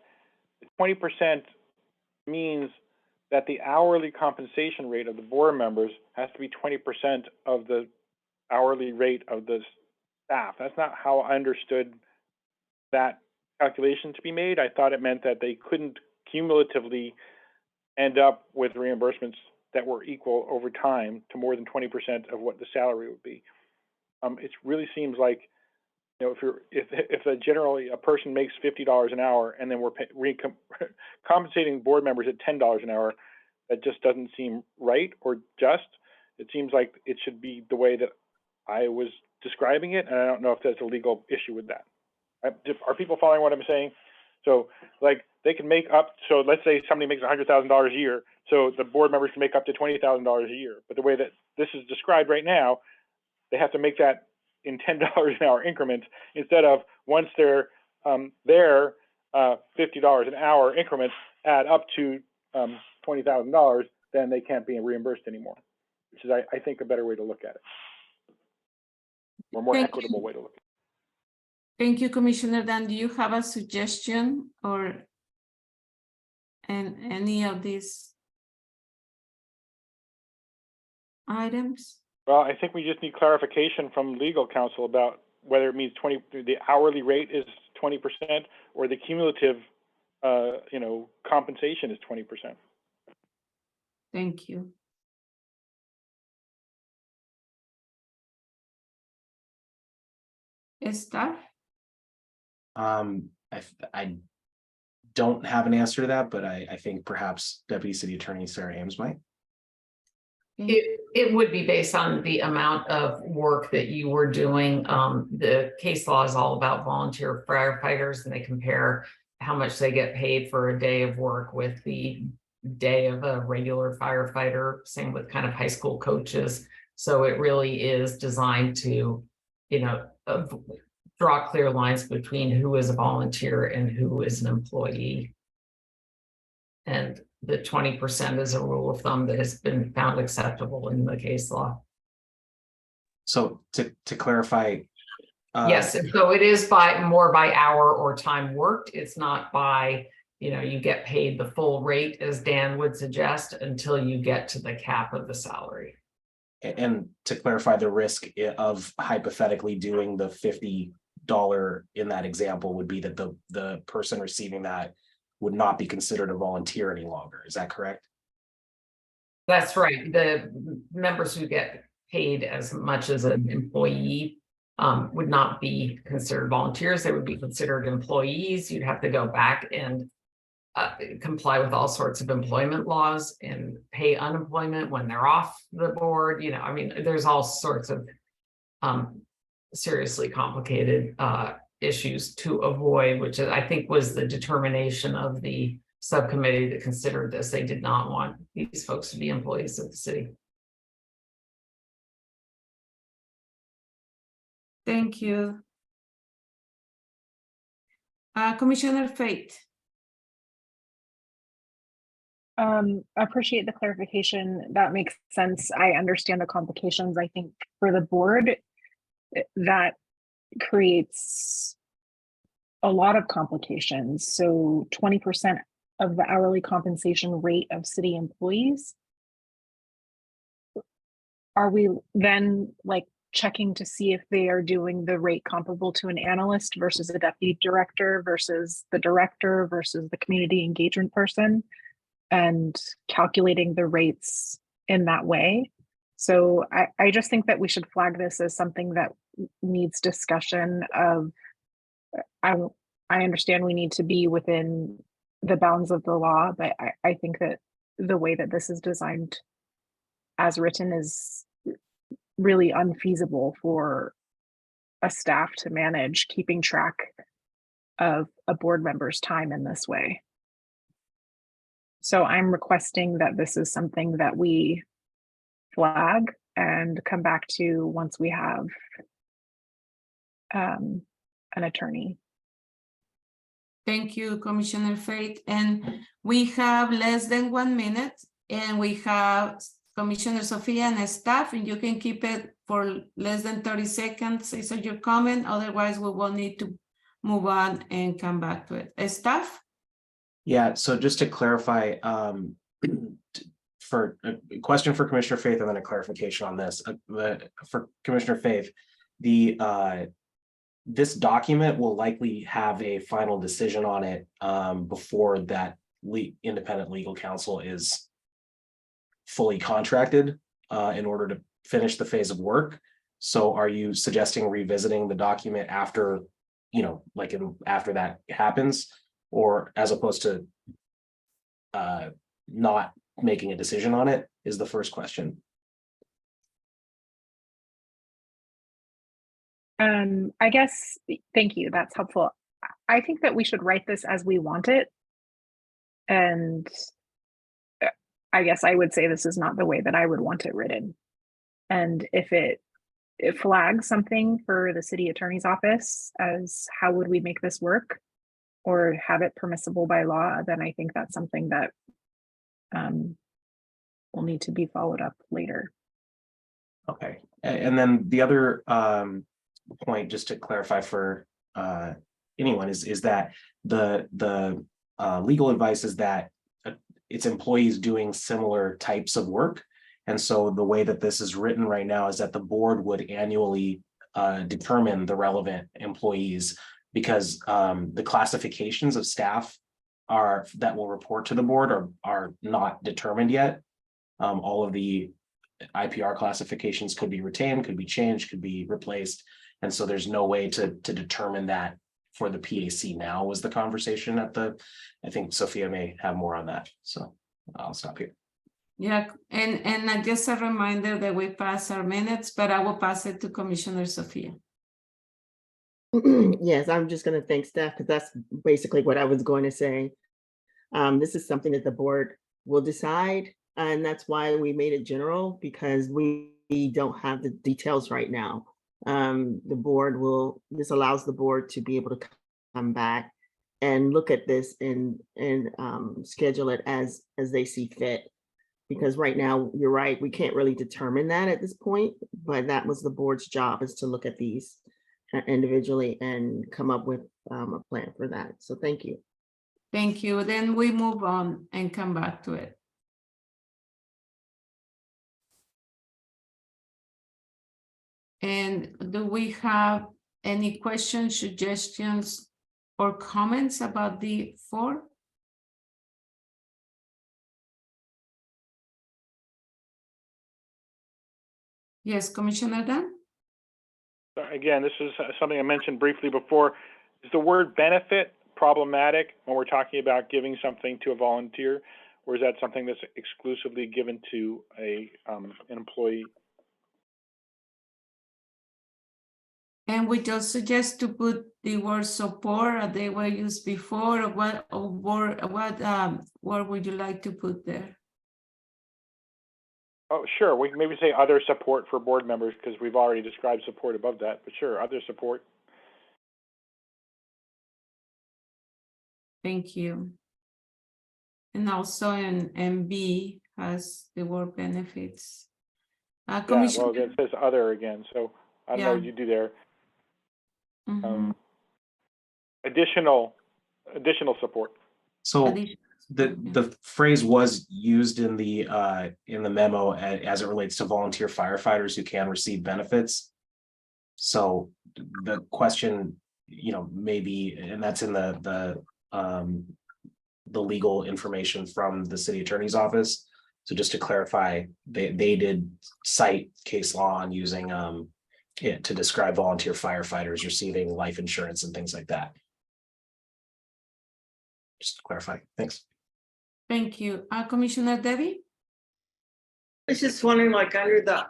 S9: 20% means that the hourly compensation rate of the board members has to be 20% of the hourly rate of the staff. That's not how I understood that calculation to be made. I thought it meant that they couldn't cumulatively end up with reimbursements that were equal over time to more than 20% of what the salary would be. It really seems like, you know, if generally a person makes $50 an hour and then we're compensating board members at $10 an hour, that just doesn't seem right or just. It seems like it should be the way that I was describing it, and I don't know if there's a legal issue with that. Are people following what I'm saying? So, like, they can make up. So, let's say somebody makes $100,000 a year, so the board members can make up to $20,000 a year. But the way that this is described right now, they have to make that in $10 an hour increments instead of once they're $50 an hour increments add up to $20,000, then they can't be reimbursed anymore, which is, I think, a better way to look at it, or more equitable way to look at it.
S1: Thank you, Commissioner Dan. Do you have a suggestion or any of these items?
S9: Well, I think we just need clarification from legal counsel about whether it means the hourly rate is 20% or the cumulative, compensation is 20%.
S1: Thank you. Esther?
S2: I don't have an answer to that, but I think perhaps Deputy City Attorney Sarah Ames might.
S14: It would be based on the amount of work that you were doing. The case law is all about volunteer firefighters, and they compare how much they get paid for a day of work with the day of a regular firefighter. Same with kind of high school coaches. So it really is designed to, draw clear lines between who is a volunteer and who is an employee. And the 20% is a rule of thumb that has been found acceptable in the case law.
S2: So to clarify.
S14: Yes, so it is more by hour or time worked. It's not by, you get paid the full rate as Dan would suggest until you get to the cap of the salary.
S2: And to clarify the risk of hypothetically doing the 50 dollar in that example would be that the person receiving that would not be considered a volunteer any longer. Is that correct?
S14: That's right. The members who get paid as much as an employee would not be considered volunteers. They would be considered employees. You'd have to go back and comply with all sorts of employment laws and pay unemployment when they're off the board. You know, I mean, there's all sorts of seriously complicated issues to avoid, which I think was the determination of the subcommittee that considered this. They did not want these folks to be employees of the city.
S1: Thank you. Commissioner Faith.
S15: Appreciate the clarification. That makes sense. I understand the complications. I think for the board, that creates a lot of complications. So 20% of the hourly compensation rate of city employees. Are we then like checking to see if they are doing the rate comparable to an analyst versus a deputy director versus the director versus the community engagement person, and calculating the rates in that way? So I just think that we should flag this as something that needs discussion of, I understand we need to be within the bounds of the law, but I think that the way that this is designed as written is really unfeasible for a staff to manage keeping track of a board member's time in this way. So I'm requesting that this is something that we flag and come back to once we have an attorney.
S1: Thank you, Commissioner Faith. And we have less than 1 minute, and we have Commissioner Sophia and staff, and you can keep it for less than 30 seconds. Is your comment? Otherwise, we will need to move on and come back to it. Staff?
S2: Yeah, so just to clarify, for a question for Commissioner Faith and then a clarification on this. For Commissioner Faith, this document will likely have a final decision on it before that independent legal counsel is fully contracted in order to finish the phase of work. So are you suggesting revisiting the document after, after that happens, or as opposed to not making a decision on it, is the first question.
S15: I guess, thank you, that's helpful. I think that we should write this as we want it. And I guess I would say this is not the way that I would want it written. And if it flags something for the city attorney's office as how would we make this work or have it permissible by law, then I think that's something that will need to be followed up later.
S2: Okay, and then the other point, just to clarify for anyone, is that the legal advice is that it's employees doing similar types of work. And so the way that this is written right now is that the board would annually determine the relevant employees, because the classifications of staff that will report to the board are not determined yet. All of the IPR classifications could be retained, could be changed, could be replaced. And so there's no way to determine that for the PAC now, was the conversation I think Sophia may have more on that. So I'll stop here.
S1: Yeah, and just a reminder that we pass our minutes, but I will pass it to Commissioner Sophia.
S10: Yes, I'm just going to thank staff because that's basically what I was going to say. This is something that the board will decide, and that's why we made it general, because we don't have the details right now. This allows the board to be able to come back and look at this and schedule it as they see fit. Because right now, you're right, we can't really determine that at this point, but that was the board's job, is to look at these individually and come up with a plan for that. So thank you.
S1: Thank you. Then we move on and come back to it. And do we have Any questions, suggestions, or comments about the 4? Yes, Commissioner Dunn?
S9: Again, this is something I mentioned briefly before. Is the word benefit problematic when we're talking about giving something to a volunteer? Or is that something that's exclusively given to an employee?
S1: And we just suggest to put the word support, they were used before, or what would you like to put there?
S9: Oh, sure. We can maybe say other support for board members because we've already described support above that, but sure, other support.
S1: Thank you. And also in MB has the word benefits.
S9: Yeah,
S1: Commissioner.
S9: well, it says other again, so I don't know what you do there. Additional support.
S2: So the phrase was used in the memo as it relates to volunteer firefighters who can receive benefits. So the question, maybe, and that's in the legal information from the city attorney's office. So just to clarify, they did cite case law on using it to describe volunteer firefighters receiving life insurance and things like that. Just to clarify. Thanks.
S1: Thank you. Commissioner Debbie?
S7: I was just wondering, like under the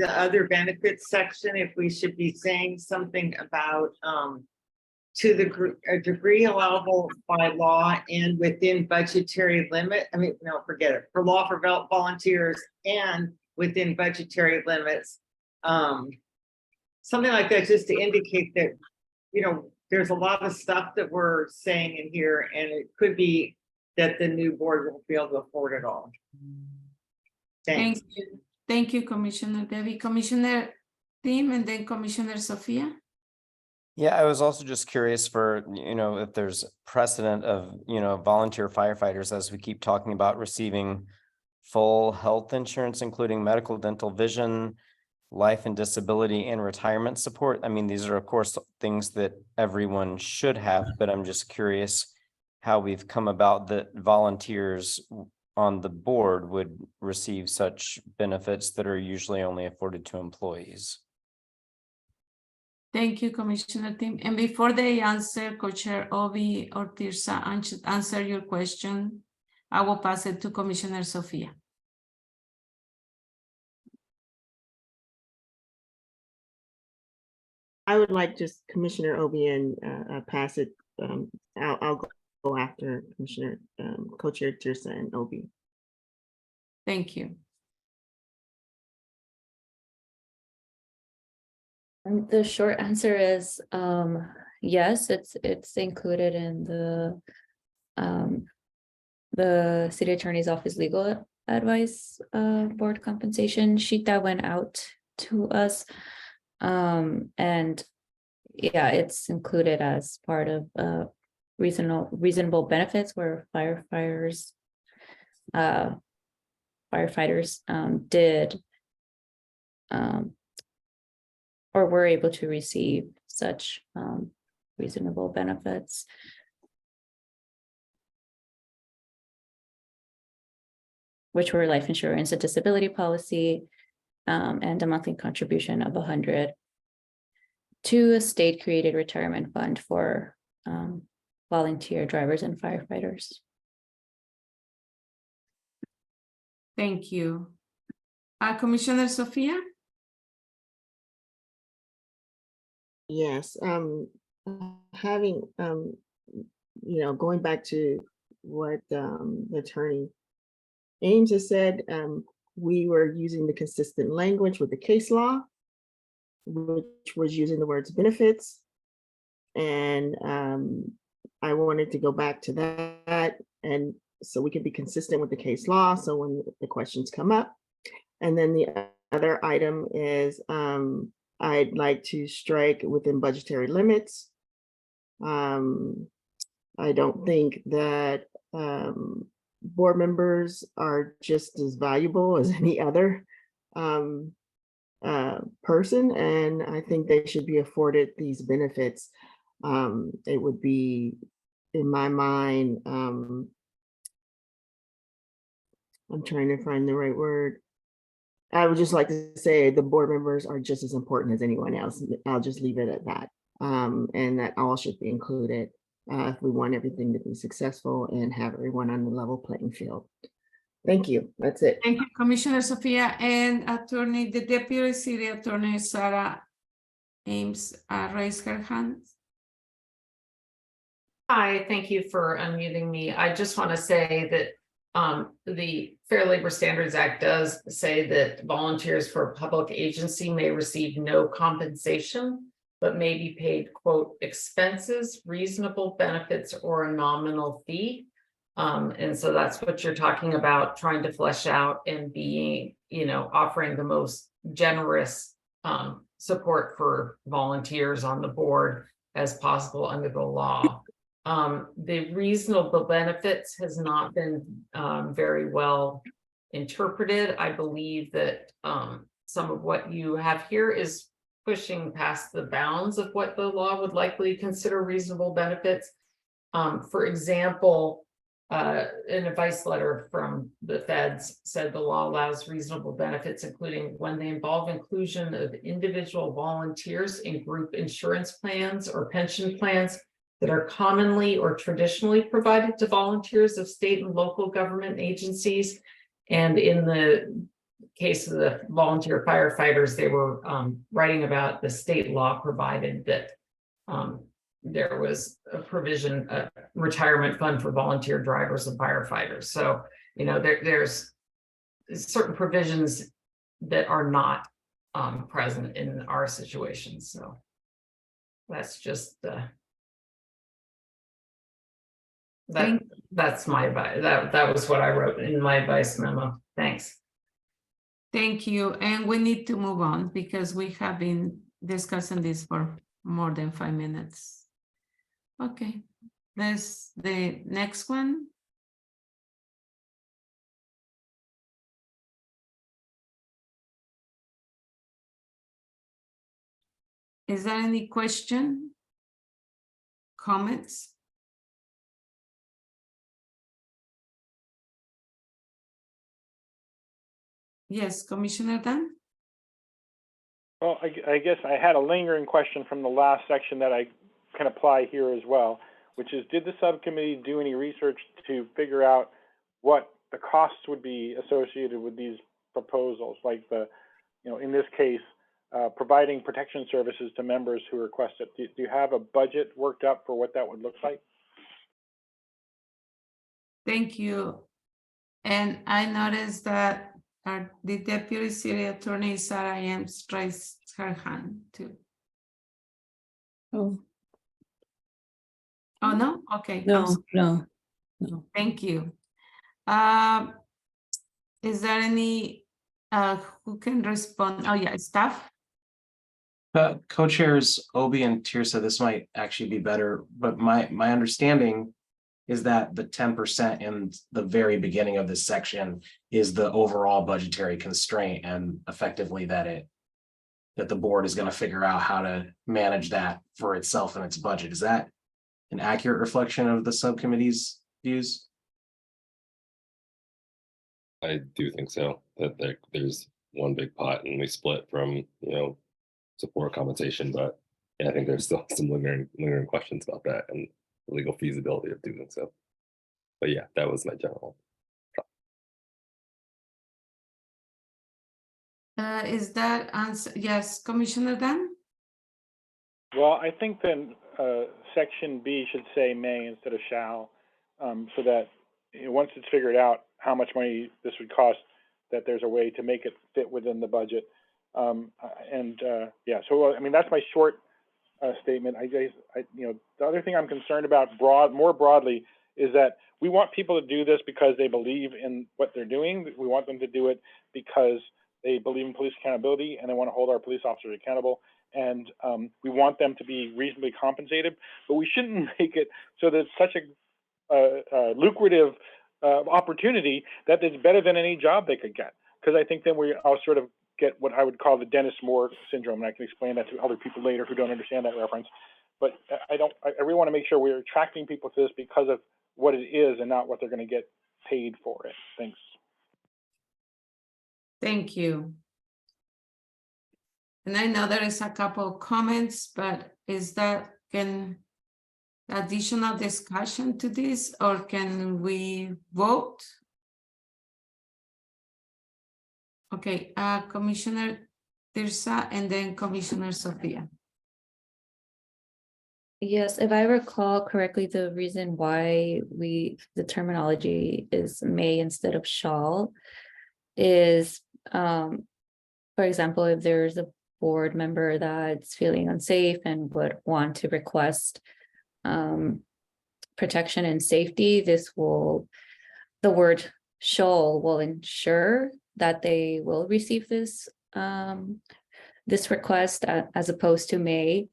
S7: other benefits section, if we should be saying something about to a degree allowable by law and within budgetary limit. I mean, no, forget it. For law for volunteers and within budgetary limits. Something like that, just to indicate that, there's a lot of stuff that we're saying in here, and it could be that the new board won't be able to afford it all. Thanks.
S1: Thank you, Commissioner Debbie. Commissioner Tim, and then Commissioner Sophia.
S8: Yeah, I was also just curious for, if there's precedent of, volunteer firefighters, as we keep talking about, receiving full health insurance, including medical, dental, vision, life and disability, and retirement support. I mean, these are, of course, things that everyone should have, but I'm just curious how we've come about that volunteers on the board would receive such benefits that are usually only afforded to employees.
S1: Thank you, Commissioner Tim. And before they answer, Co-Chair Obi or Tirsa answer your question, I will pass it to Commissioner Sophia.
S10: I would like just Commissioner Obi and pass it. I'll go after Commissioner Co-Chair Tirsa and Obi.
S1: Thank you.
S6: The short answer is yes, it's included in the city attorney's office legal advice board compensation sheet that went out to us. And yeah, it's included as part of reasonable benefits where firefighters did or were able to receive such reasonable benefits. Which were life insurance, a disability policy, and a monthly contribution of $100 to a state-created retirement fund for volunteer drivers and firefighters.
S1: Thank you. Commissioner Sophia?
S10: Yes, having, going back to what the attorney Ames has said, we were using the consistent language with the case law, which was using the words benefits. And I wanted to go back to that, and so we could be consistent with the case law. So when the questions come up, and then the other item is I'd like to strike within budgetary limits. I don't think that board members are just as valuable as any other person, and I think they should be afforded these benefits. It would be, in my mind, I'm trying to find the right word. I would just like to say the board members are just as important as anyone else. I'll just leave it at that. And that all should be included if we want everything to be successful and have everyone on the level playing field. Thank you. That's it.
S1: Thank you, Commissioner Sophia. And the Deputy City Attorney, Sarah Ames, raised her hand.
S14: Hi, thank you for unmuting me. I just want to say that the Fair Labor Standards Act does say that volunteers for a public agency may receive no compensation, but may be paid, quote, expenses, reasonable benefits, or a nominal fee. And so that's what you're talking about, trying to flesh out and being, offering the most generous support for volunteers on the board as possible under the law. The reasonable benefits has not been very well interpreted. I believe that some of what you have here is pushing past the bounds of what the law would likely consider reasonable benefits. For example, an advice letter from the feds said the law allows reasonable benefits, including when they involve inclusion of individual volunteers in group insurance plans or pension plans that are commonly or traditionally provided to volunteers of state and local government agencies. And in the case of the volunteer firefighters, they were writing about the state law provided that there was a provision, a retirement fund for volunteer drivers and firefighters. So, there's certain provisions that are not present in our situation. So that's just that's my advice. That was what I wrote in my advice memo. Thanks.
S1: Thank you. And we need to move on because we have been discussing this for more than 5 minutes. Okay, there's the next one. Is there any question? Comments? Yes, Commissioner Dunn?
S9: Well, I guess I had a lingering question from the last section that I can apply here as well, which is, did the subcommittee do any research to figure out what the costs would be associated with these proposals? Like in this case, providing protection services to members who request it. Do you have a budget worked up for what that would look like?
S1: Thank you. And I noticed that the Deputy City Attorney, Sarah Ames, raised her hand too.
S13: Oh,
S1: Oh, no? Okay.
S13: no.
S1: Thank you. Is there any who can respond? Oh, yeah, staff.
S2: Co-chairs Obi and Tirsa, this might actually be better, but my understanding is that the 10% in the very beginning of this section is the overall budgetary constraint, and effectively that the board is going to figure out how to manage that for itself and its budget. Is that an accurate reflection of the subcommittee's views?
S5: I do think so, that there's one big pot and we split from, support compensation, but yeah, I think there's still some lingering questions about that and the legal feasibility of doing so. But yeah, that was my general.
S1: Is that answer? Yes, Commissioner Dunn?
S9: Well, I think then section B should say may instead of shall, so that once it's figured out how much money this would cost, that there's a way to make it fit within the budget. Yeah, so I mean, that's my short statement. The other thing I'm concerned about more broadly is that we want people to do this because they believe in what they're doing. We want them to do it because they believe in police accountability and they want to hold our police officers accountable. And we want them to be reasonably compensated, but we shouldn't make it so that it's such a lucrative opportunity that it's better than any job they could get. Because I think then we are sort of get what I would call the Dennis Moore syndrome, and I can explain that to other people later who don't understand that reference. But I really want to make sure we're attracting people to this because of what it is and not what they're going to get paid for it. Thanks.
S1: Thank you. And I know there is a couple of comments, but is that additional discussion to this, or can we vote? Okay, Commissioner Tirsa and then Commissioner Sophia.
S6: Yes, if I recall correctly, the reason why the terminology is may instead of shall is, for example, if there's a board member that's feeling unsafe and would want to request protection and safety, the word shall will ensure that they will receive this request as opposed to may,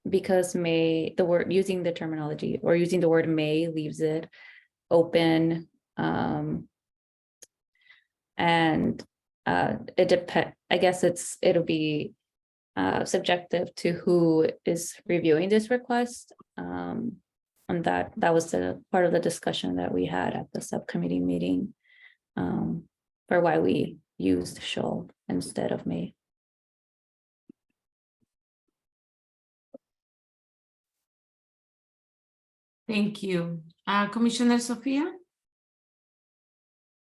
S6: because may, the word using the terminology or using the word may leaves it open, and it depends. I guess it'll be subjective to who is reviewing this request. And that was the part of the discussion that we had at the subcommittee meeting, for why we used shall instead of may.
S1: Thank you. Commissioner Sophia?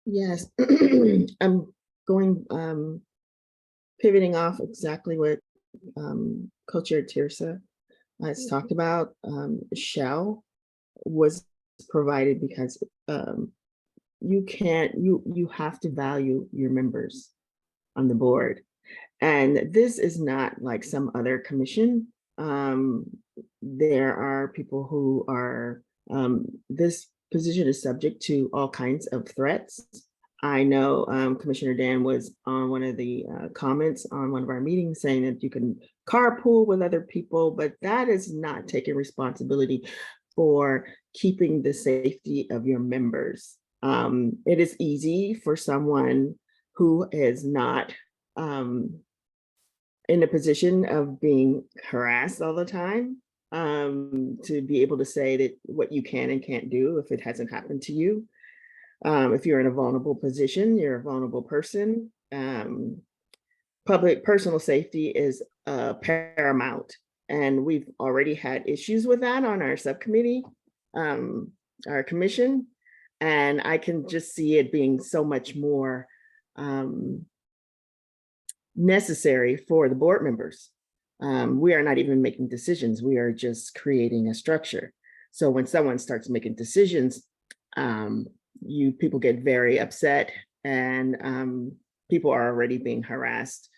S10: Yes, I'm going, pivoting off exactly what Co-Chair Tirsa has talked about. Shall was provided because you have to value your members on the board. And this is not like some other commission. There are people who are, this position is subject to all kinds of threats. I know Commissioner Dan was on one of the comments on one of our meetings saying that you can carpool with other people, but that is not taking responsibility for keeping the safety of your members. It is easy for someone who is not in a position of being harassed all the time to be able to say that what you can and can't do if it hasn't happened to you. If you're in a vulnerable position, you're a vulnerable person. Public personal safety is paramount. And we've already had issues with that on our subcommittee, our commission. And I can just see it being so much more necessary for the board members. We are not even making decisions. We are just creating a structure. So when someone starts making decisions, people get very upset, and people are already being harassed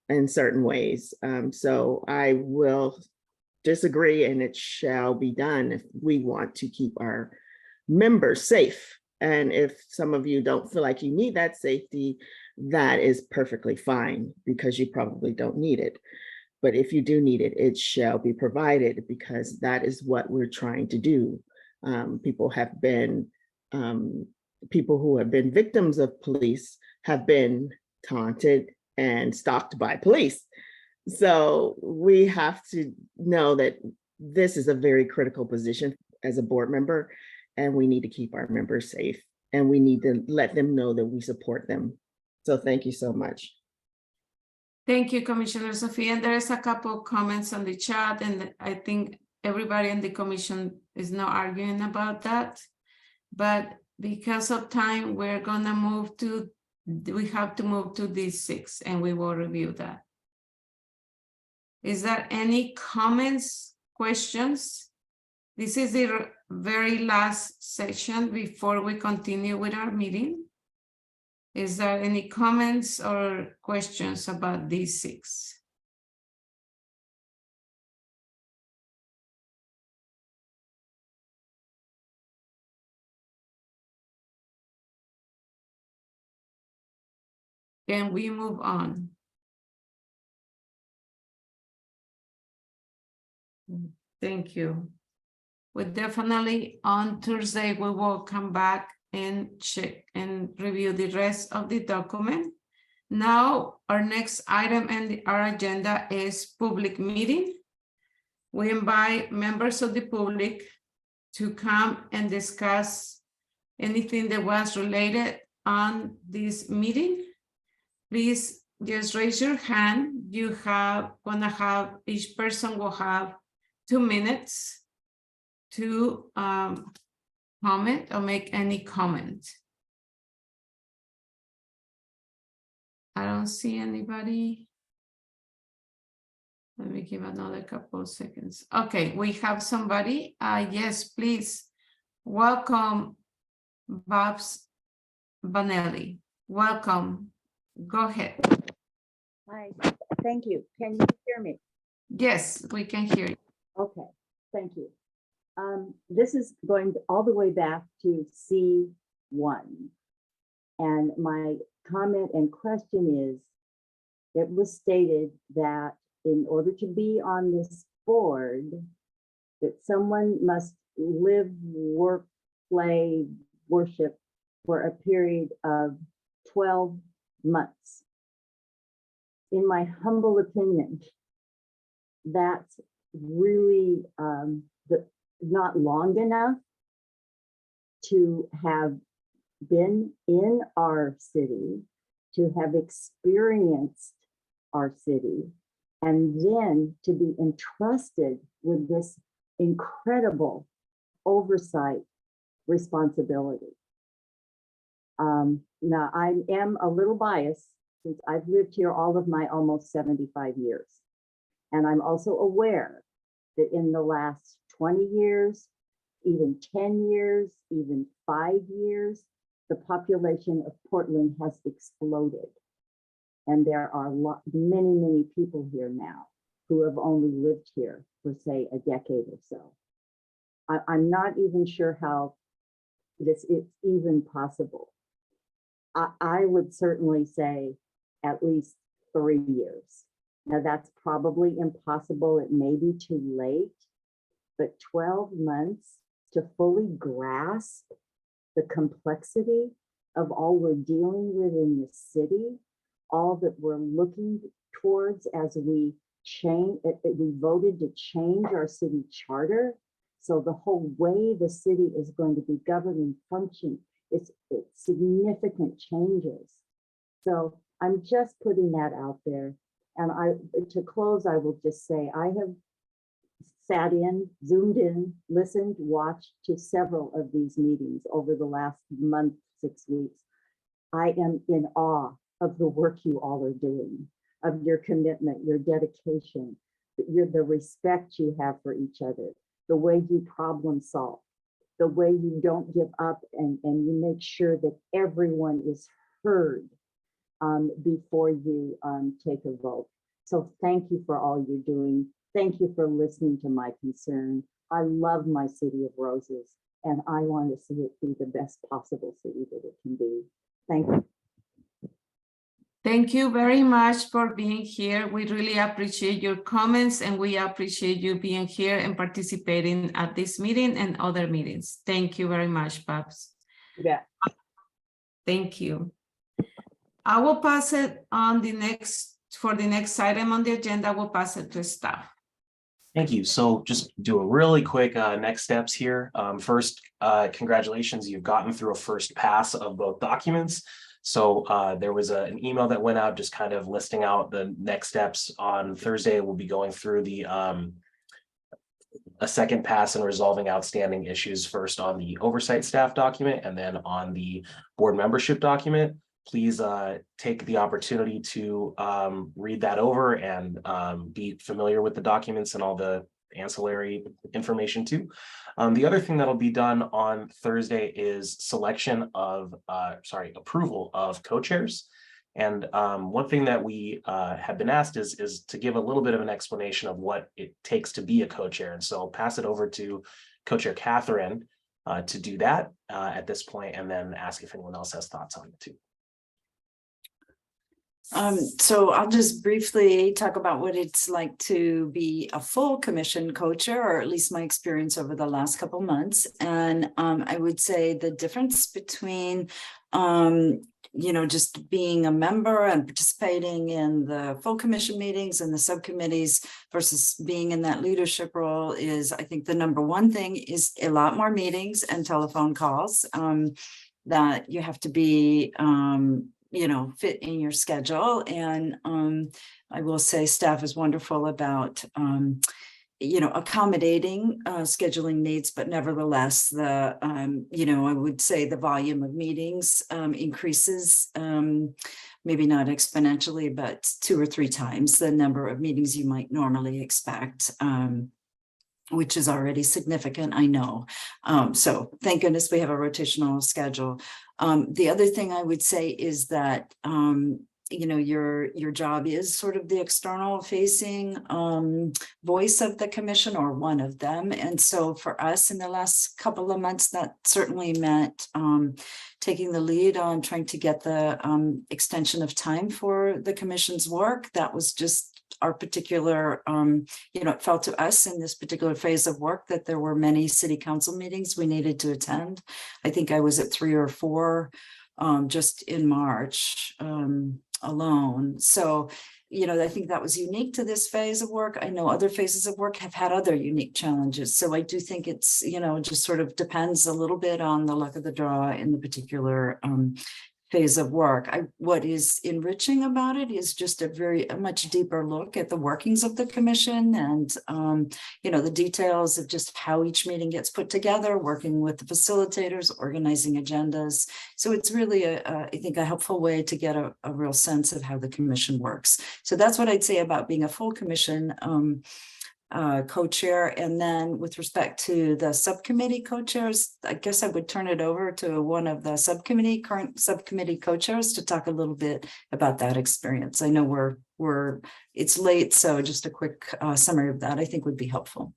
S10: in certain ways. So I will disagree, and it shall be done if we want to keep our members safe. And if some of you don't feel like you need that safety, that is perfectly fine, because you probably don't need it. But if you do need it, it shall be provided, because that is what we're trying to do. People who have been victims of police have been taunted and stalked by police. So we have to know that this is a very critical position as a board member, and we need to keep our members safe, and we need to let them know that we support them. So thank you so much.
S1: Thank you, Commissioner Sophia. And there is a couple of comments on the chat, and I think everybody in the commission is not arguing about that. But because of time, we have to move to D6, and we will review that. Is there any comments, questions? This is the very last session before we continue with our meeting. Is there any comments or questions about D6? Can we move on? Thank you. We definitely on Thursday, we will come back and check and review the rest of the document. Now, our next item on our agenda is public meeting. We invite members of the public to come and discuss anything that was related on this meeting. Please just raise your hand. Each person will have 2 minutes to comment or make any comment. I don't see anybody. Let me give another couple of seconds. Okay, we have somebody. Yes, please. Welcome, Babs Banelli. Welcome. Go ahead.
S16: Hi, thank you. Can you hear me?
S1: Yes, we can hear you.
S16: Okay, thank you. This is going all the way back to C1. And my comment and question is, it was stated that in order to be on this board, that someone must live, work, play, worship for a period of 12 months. In my humble opinion, that's really not long enough to have been in our city, to have experienced our city, and then to be entrusted with this incredible oversight responsibility. Now, I am a little biased since I've lived here all of my almost 75 years. And I'm also aware that in the last 20 years, even 10 years, even 5 years, the population of Portland has exploded. And there are many, many people here now who have only lived here for, say, a decade or so. I'm not even sure how this is even possible. I would certainly say at least 3 years. Now that's probably impossible. It may be too late, but 12 months to fully grasp the complexity of all we're dealing with in the city, all that we're looking towards as we voted to change our city charter. So the whole way the city is going to be governed and function, it's significant changes. So I'm just putting that out there. And to close, I will just say, I have sat in, zoomed in, listened, watched to several of these meetings over the last month, 6 weeks. I am in awe of the work you all are doing, of your commitment, your dedication, the respect you have for each other, the way you problem solve, the way you don't give up and you make sure that everyone is heard before you take a vote. So thank you for all you're doing. Thank you for listening to my concern. I love my city of roses, and I want to see it be the best possible city that it can be. Thank you.
S1: Thank you very much for being here. We really appreciate your comments, and we appreciate you being here and participating at this meeting and other meetings. Thank you very much, Babs.
S16: Yeah.
S1: Thank you. I will pass it on for the next item on the agenda. I will pass it to staff.
S2: Thank you. So just do a really quick next steps here. First, congratulations, you've gotten through a first pass of both documents. So there was an email that went out just kind of listing out the next steps. On Thursday, we'll be going through the a second pass and resolving outstanding issues, first on the oversight staff document and then on the board membership document. Please take the opportunity to read that over and be familiar with the documents and all the ancillary information too. The other thing that'll be done on Thursday is approval of co-chairs. And one thing that we have been asked is to give a little bit of an explanation of what it takes to be a co-chair. And so I'll pass it over to co-chair Catherine to do that at this point, and then ask if anyone else has thoughts on it too.
S4: So I'll just briefly talk about what it's like to be a full commission co-chair, or at least my experience over the last couple months. And I would say the difference between just being a member and participating in the full commission meetings and the subcommittees versus being in that leadership role is, I think the number one thing is a lot more meetings and telephone calls that you have to be fit in your schedule. And I will say staff is wonderful about accommodating scheduling needs, but nevertheless, the I would say the volume of meetings increases, maybe not exponentially, but 2 or 3 times the number of meetings you might normally expect. Which is already significant, I know. So thank goodness we have a rotational schedule. The other thing I would say is that your job is sort of the external facing voice of the commission, or one of them. And so for us in the last couple of months, that certainly meant taking the lead on trying to get the extension of time for the commission's work. That was just our particular, it felt to us in this particular phase of work that there were many city council meetings we needed to attend. I think I was at 3 or 4 just in March alone. So, I think that was unique to this phase of work. I know other phases of work have had other unique challenges. So I do think it's, just sort of depends a little bit on the luck of the draw in the particular phase of work. What is enriching about it is just a much deeper look at the workings of the commission and, the details of just how each meeting gets put together, working with the facilitators, organizing agendas. So it's really, I think, a helpful way to get a real sense of how the commission works. So that's what I'd say about being a full commission co-chair. And then with respect to the subcommittee co-chairs, I guess I would turn it over to one of the current subcommittee co-chairs to talk a little bit about that experience. I know it's late, so just a quick summary of that I think would be helpful.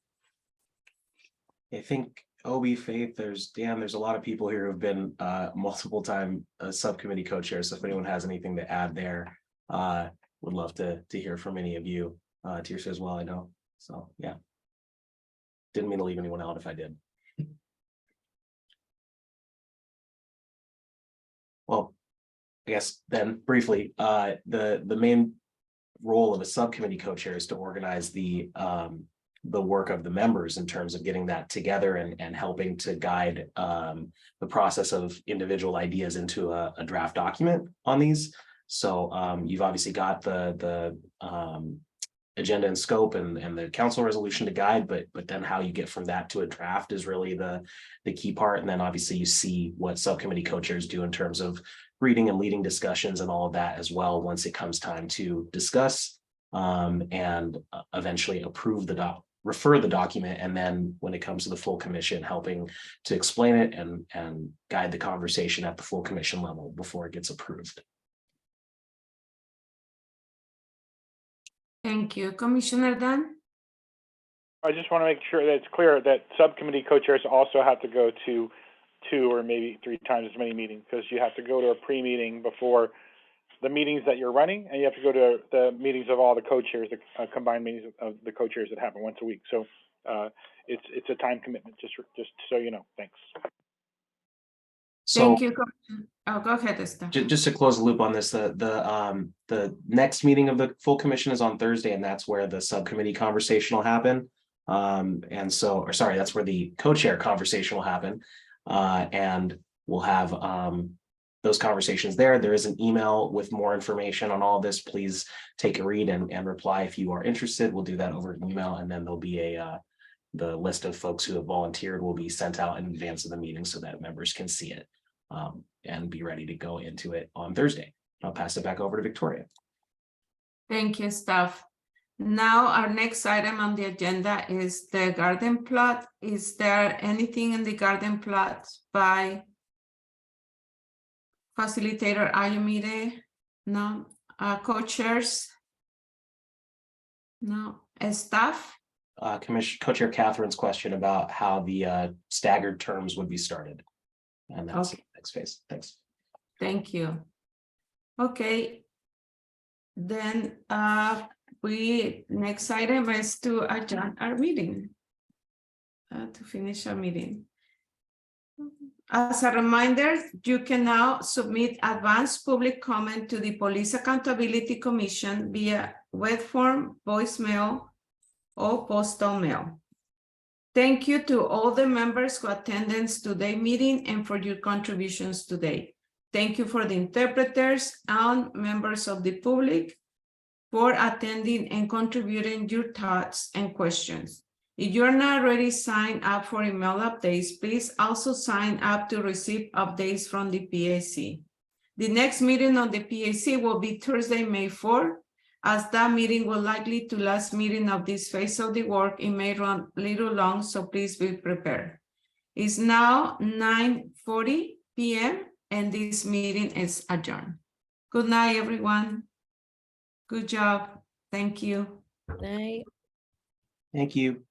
S2: I think Obi, Faith, there's a lot of people here who've been multiple time subcommittee co-chairs. So if anyone has anything to add there, would love to hear from any of you. Tirsa as well, I know. So yeah, didn't mean to leave anyone out if I did. Well, I guess then briefly, the main role of a subcommittee co-chair is to organize the work of the members in terms of getting that together and helping to guide the process of individual ideas into a draft document on these. So you've obviously got the agenda and scope and the council resolution to guide, but then how you get from that to a draft is really the key part. And then obviously you see what subcommittee co-chairs do in terms of reading and leading discussions and all of that as well once it comes time to discuss and eventually approve refer the document. And then when it comes to the full commission, helping to explain it and guide the conversation at the full commission level before it gets approved.
S1: Thank you. Commissioner Dunn?
S9: I just want to make sure that it's clear that subcommittee co-chairs also have to go to 2 or maybe 3 times as many meetings, because you have to go to a pre-meeting before the meetings that you're running, and you have to go to the meetings of all the co-chairs, the combined meetings of the co-chairs that happen once a week. So it's a time commitment, just so you know. Thanks.
S2: So,
S1: thank you. Oh, go ahead, Esther.
S2: Just to close the loop on this, the next meeting of the full commission is on Thursday, and that's where the subcommittee conversation will happen. That's where the co-chair conversation will happen. And we'll have those conversations there. There is an email with more information on all this. Please take a read and reply if you are interested. We'll do that over email, and then there'll be the list of folks who have volunteered will be sent out in advance of the meeting so that members can see it and be ready to go into it on Thursday. I'll pass it back over to Victoria.
S1: Thank you, staff. Now our next item on the agenda is the garden plot. Is there anything in the garden plot by facilitator Ayumide? No. Co-chairs? No. Staff?
S2: Co-chair Catherine's question about how the staggered terms would be started. And that's the next phase. Thanks.
S1: Thank you. Okay. then next item is to adjourn our meeting. To finish our meeting. As a reminder, you can now submit advanced public comment to the Police Accountability Commission via web form, voicemail, or postal mail. Thank you to all the members who attended today's meeting and for your contributions today. Thank you for the interpreters and members of the public for attending and contributing your thoughts and questions. If you're not already signed up for email updates, please also sign up to receive updates from the PAC. The next meeting on the PAC will be Thursday, May 4th, as that meeting will likely to last meeting of this phase of the work. It may run a little long, so please be prepared. It's now 9:40 p.m. and this meeting is adjourned. Good night, everyone. Good job. Thank you.
S6: Night.
S2: Thank you.